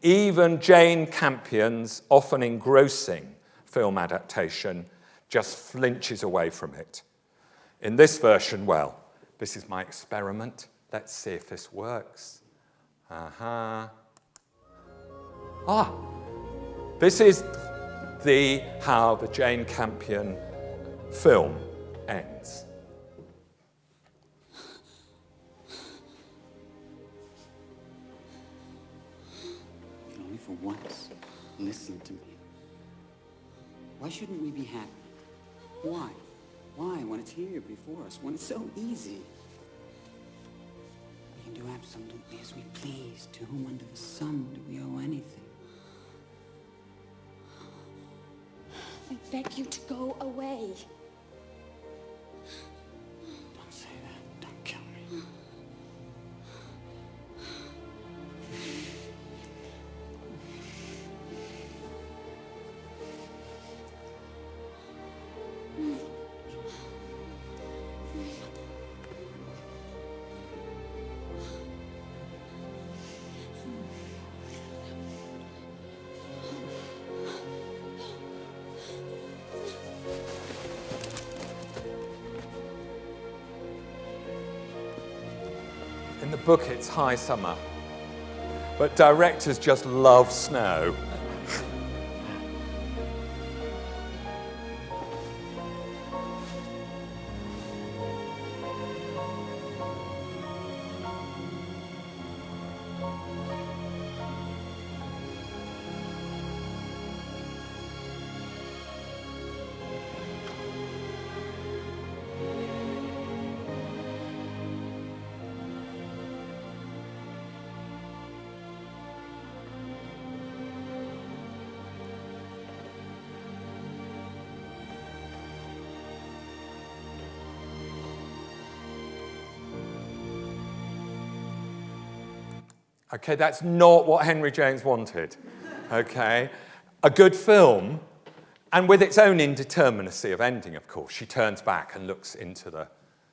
Even Jane Campion's often engrossing film adaptation just flinches away from it. In this version, well, this is my experiment. Let's see if this works. This is how the Jane Campion film ends. Only for once, listen to me. Why shouldn't we be happy? Why? Why, when it's here before us, when it's so easy? We can do absolutely as we please. To whom under the sun do we owe anything? I beg you to go away. Don't say that. Don't kill me. In the book, it's high summer, but directors just love snow. Okay, that's not what Henry James wanted. Okay, a good film, and with its own indeterminacy of ending, of course. She turns back and looks into the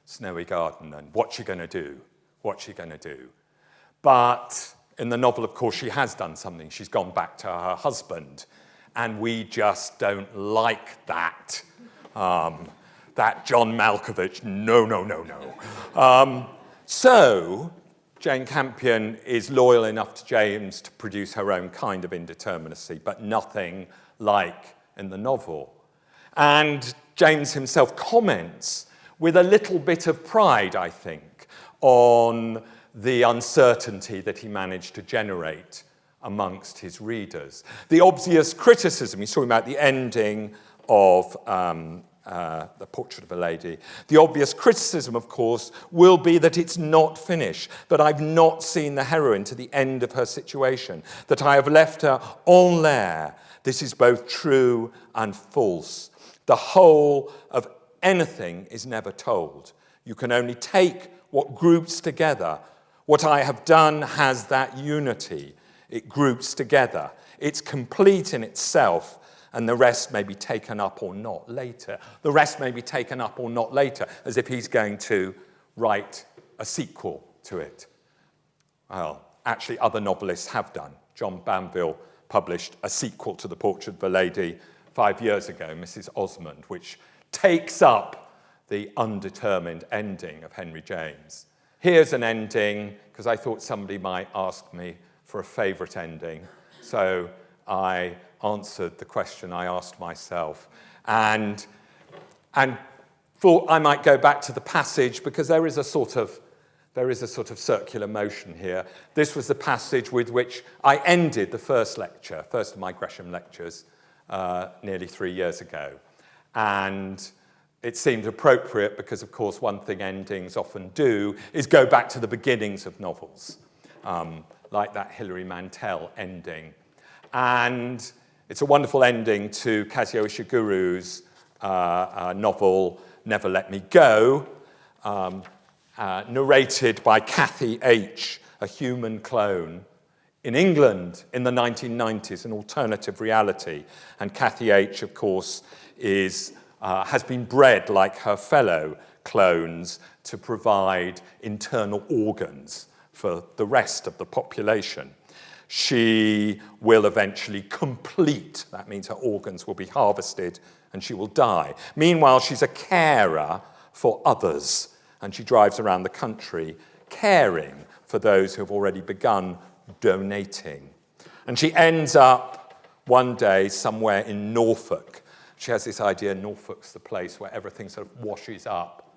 snowy garden and what's she going to do? What's she going to do? But in the novel, of course, she has done something. She's gone back to her husband, and we just don't like that. That John Malkovich, no. So Jane Campion is loyal enough to James to produce her own kind of indeterminacy, but nothing like in the novel. And James himself comments with a little bit of pride, I think, on the uncertainty that he managed to generate amongst his readers. The obvious criticism, he's talking about the ending of The Portrait of a Lady. The obvious criticism, of course, will be that it's not finished, that I've not seen the heroine to the end of her situation, that I have left her en l'air. This is both true and false. The whole of anything is never told. You can only take what groups together. What I have done has that unity. It groups together. It's complete in itself, and the rest may be taken up or not later. The rest may be taken up or not later, as if he's going to write a sequel to it. Well, actually, other novelists have done. John Banville published a sequel to The Portrait of a Lady 5 years ago, Mrs. Osmond, which takes up the undetermined ending of Henry James. Here's an ending, because I thought somebody might ask me for a favourite ending. So I answered the question I asked myself and thought I might go back to the passage because there is a sort of circular motion here. This was the passage with which I ended the first of my Gresham lectures nearly 3 years ago. And it seemed appropriate because, of course, one thing endings often do is go back to the beginnings of novels, like that Hilary Mantel ending. And it's a wonderful ending to Kazuo Ishiguro's novel, Never Let Me Go, narrated by Cathy H., a human clone, in England in the 1990s, an alternative reality. And Cathy H., of course, has been bred, like her fellow clones, to provide internal organs for the rest of the population. She will eventually complete, that means her organs will be harvested and she will die. Meanwhile, she's a carer for others, and she drives around the country caring for those who have already begun donating. And she ends up one day somewhere in Norfolk. She has this idea Norfolk's the place where everything sort of washes up.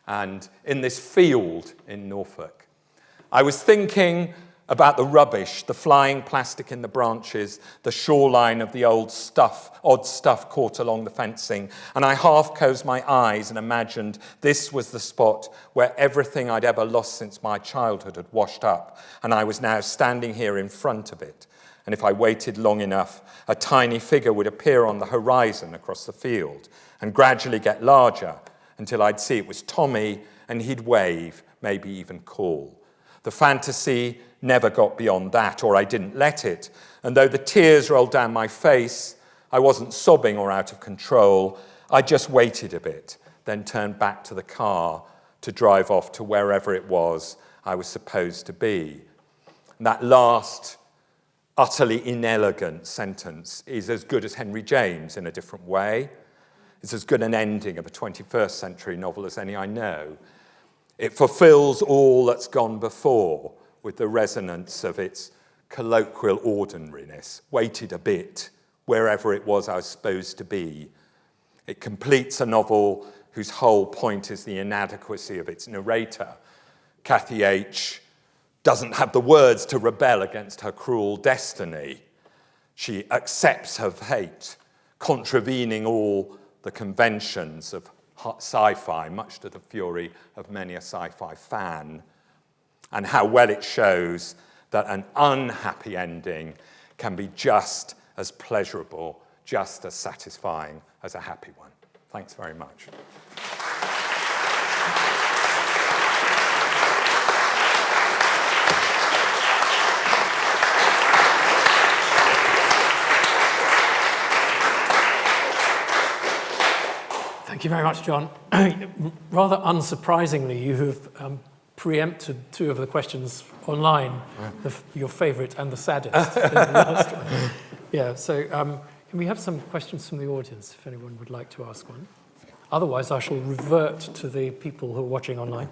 And in this field in Norfolk, I was thinking about the rubbish, the flying plastic in the branches, the shoreline of the odd stuff caught along the fencing, and I half closed my eyes and imagined this was the spot where everything I'd ever lost since my childhood had washed up, and I was now standing here in front of it. And if I waited long enough, a tiny figure would appear on the horizon across the field and gradually get larger until I'd see it was Tommy, and he'd wave, maybe even call. The fantasy never got beyond that, or I didn't let it. And though the tears rolled down my face, I wasn't sobbing or out of control. I just waited a bit, then turned back to the car to drive off to wherever it was I was supposed to be. And that last utterly inelegant sentence is as good as Henry James in a different way. It's as good an ending of a 21st century novel as any I know. It fulfills all that's gone before with the resonance of its colloquial ordinariness. Waited a bit, wherever it was I was supposed to be. It completes a novel whose whole point is the inadequacy of its narrator. Cathy H. doesn't have the words to rebel against her cruel destiny. She accepts her fate, contravening all the conventions of sci-fi, much to the fury of many a sci-fi fan, and how well it shows that an unhappy ending can be just as pleasurable, just as satisfying as a happy one. Thanks very much. you very much, John. Rather unsurprisingly, you have preempted two of the questions online, your favourite and the saddest in the last one. Yeah, so can we have some questions from the audience, if anyone would like to ask one? Otherwise, I shall revert to the people who are watching online.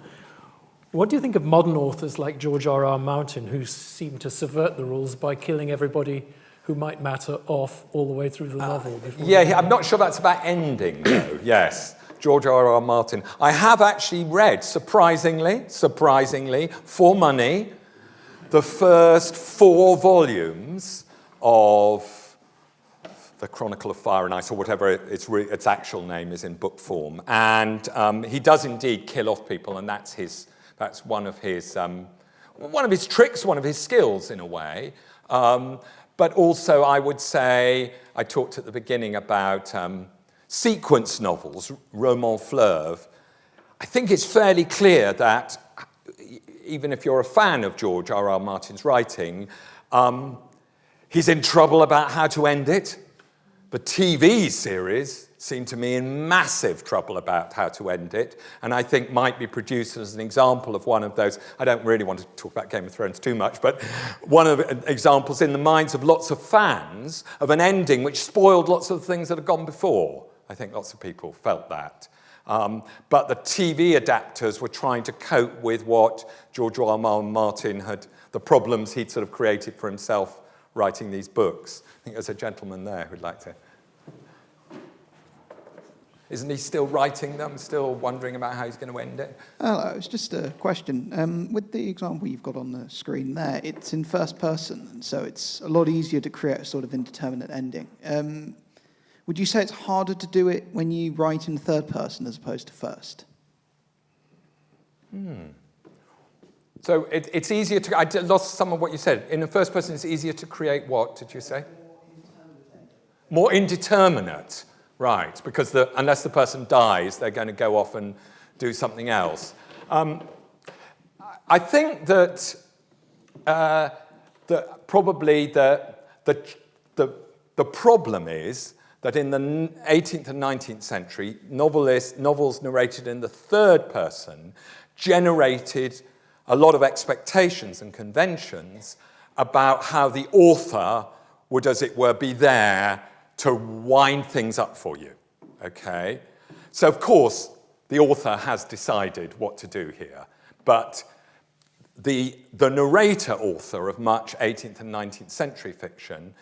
What do you think of modern authors like George R.R. Martin, who seem to subvert the rules by killing everybody who might matter off all the way through the novel? I'm not sure that's about ending, though. Yes, George R.R. Martin. I have actually read, surprisingly, for money, the first 4 volumes of The Chronicle of Fire and Ice, or whatever its actual name is in book form. And he does indeed kill off people, and that's one of his tricks, one of his skills in a way. But also, I would say, I talked at the beginning about sequence novels, roman fleuve. I think it's fairly clear that even if you're a fan of George R.R. Martin's writing, he's in trouble about how to end it. The TV series seemed to me in massive trouble about how to end it, and I think might be produced as an example of one of those. I don't really want to talk about Game of Thrones too much, but one of the examples in the minds of lots of fans of an ending which spoiled lots of things that had gone before. I think lots of people felt that. But the TV adapters were trying to cope with what George R. R. Martin the problems he'd sort of created for himself writing these books. I think there's a gentleman there who'd like to. Isn't he still writing them, still wondering about how he's going to end it? It's just a question. With the example you've got on the screen there, it's in first person, and so it's a lot easier to create a sort of indeterminate ending. Would you say it's harder to do it when you write in third person as opposed to first? So it's easier to... I lost some of what you said. In the first person, it's easier to create what, did you say? More indeterminate. Right, because unless the person dies, they're going to go off and do something else. I think that probably the problem is that in the 18th and 19th century, novels narrated in the third person generated a lot of expectations and conventions about how the author would, as it were, be there to wind things up for you, okay? So, of course, the author has decided what to do here, but the narrator author of much 18th and 19th century fiction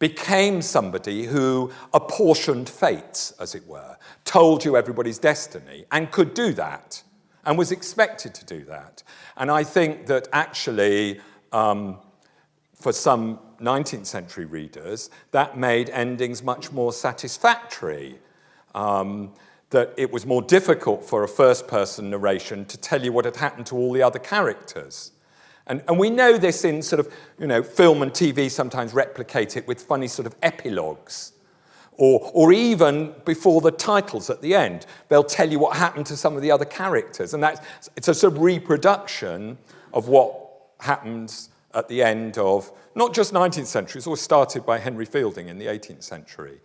became somebody who apportioned fates, as it were, told you everybody's destiny, and could do that, and was expected to do that. And I think that actually, for some 19th century readers, that made endings much more satisfactory, that it was more difficult for a first-person narration to tell you what had happened to all the other characters. And we know this in sort of, film and TV sometimes replicate it with funny sort of epilogues, or even before the titles at the end. They'll tell you what happened to some of the other characters, and it's a sort of reproduction of what happens at the end of not just 19th century, it's all started by Henry Fielding in the 18th century.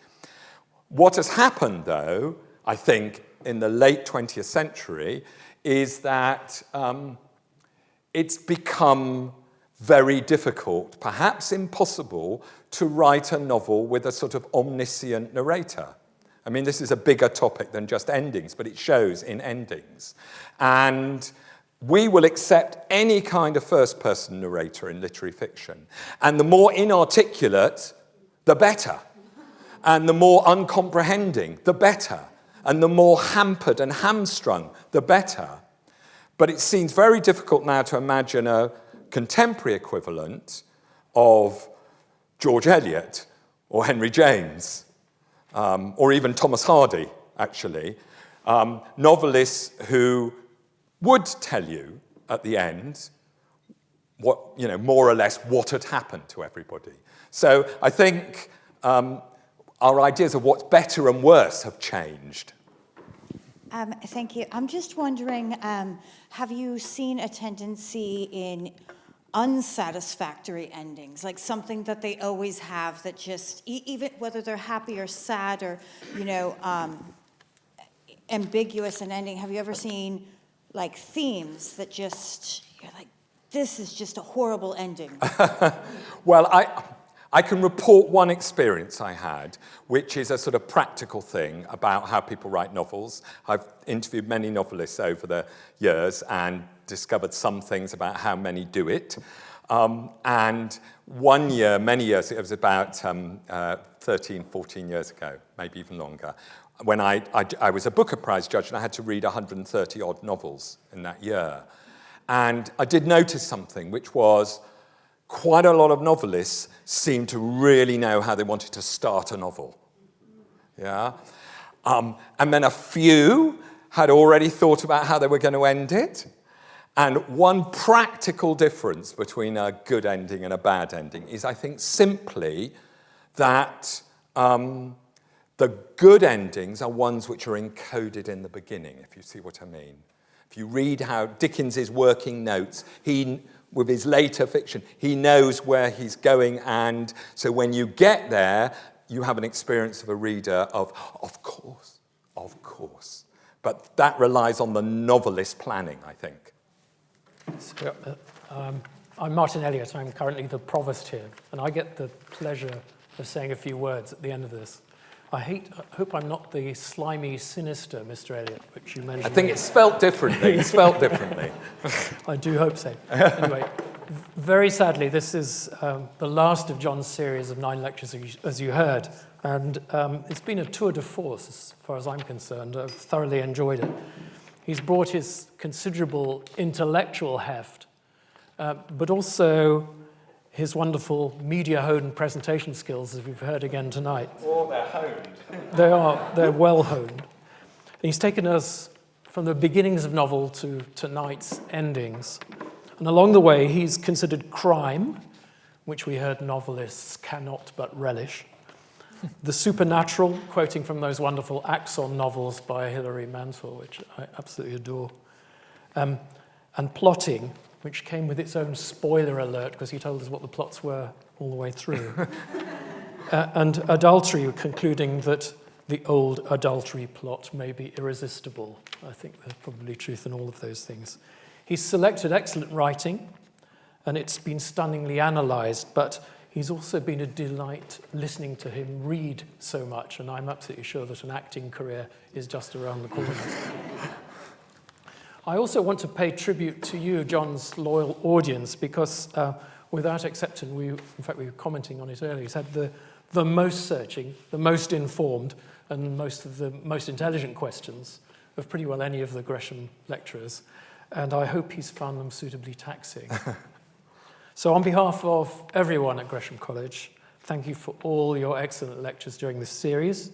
What has happened, though, I think, in the late 20th century, is that it's become very difficult, perhaps impossible, to write a novel with a sort of omniscient narrator. I mean, this is a bigger topic than just endings, but it shows in endings. And we will accept any kind of first-person narrator in literary fiction. And the more inarticulate, the better. And the more uncomprehending, the better. And the more hampered and hamstrung, the better. But it seems very difficult now to imagine a contemporary equivalent of George Eliot or Henry James, or even Thomas Hardy, actually. Novelists who would tell you at the end what, more or less what had happened to everybody. So I think our ideas of what's better and worse have changed. Thank you. I'm just wondering, have you seen a tendency in unsatisfactory endings, like something that they always have that just, even whether they're happy or sad or, ambiguous in ending. Have you ever seen like themes that just, you're like, this is just a horrible ending? Well, I can report one experience I had, which is a sort of practical thing about how people write novels. I've interviewed many novelists over the years and discovered some things about how many do it. And one year, many years, it was about 13, 14 years ago, maybe even longer, when I was a Booker Prize judge and I had to read 130 odd novels in that year. And I did notice something, which was quite a lot of novelists seemed to really know how they wanted to start a novel. Yeah? And then a few had already thought about how they were going to end it. And one practical difference between a good ending and a bad ending is, I think, simply that the good endings are ones which are encoded in the beginning, if you see what I mean. If you read how Dickens's working notes, with his later fiction, he knows where he's going, and so when you get there, you have an experience of a reader of course. But that relies on the novelist planning, I think. So, I'm Martin Elliott. I'm currently the provost here, and I get the pleasure of saying a few words at the end of this. I hope I'm not the slimy, sinister Mr. Elliott, which you mentioned. I think it's spelt differently. I do hope so. Anyway, very sadly, this is the last of John's series of 9 lectures, as you heard. And it's been a tour de force, as far as I'm concerned. I've thoroughly enjoyed it. He's brought his considerable intellectual heft, but also his wonderful media-honed presentation skills, as we've heard again tonight. Oh, they're honed. They're well honed. He's taken us from the beginnings of novel to tonight's endings. And along the way, he's considered crime, which we heard novelists cannot but relish, the supernatural, quoting from those wonderful Axon novels by Hilary Mantel, which I absolutely adore, and plotting, which came with its own spoiler alert because he told us what the plots were all the way through, and adultery, concluding that the old adultery plot may be irresistible. I think there's probably truth in all of those things. He's selected excellent writing, and it's been stunningly analysed, but he's also been a delight listening to him read so much, and I'm absolutely sure that an acting career is just around the corner. I also want to pay tribute to you, John's loyal audience, because without exception, we were commenting on it earlier, he's had the most searching, the most informed, and most of the most intelligent questions of pretty well any of the Gresham lecturers, and I hope he's found them suitably taxing. So on behalf of everyone at Gresham College, thank you for all your excellent lectures during this series,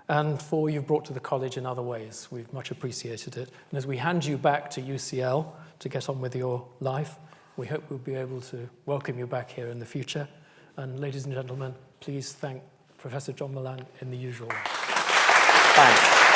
and for you've brought to the college in other ways. We've much appreciated it. And as we hand you back to UCL to get on with your life, we hope we'll be able to welcome you back here in the future. And ladies and gentlemen, please thank Professor John Mullan in the usual way. Thanks.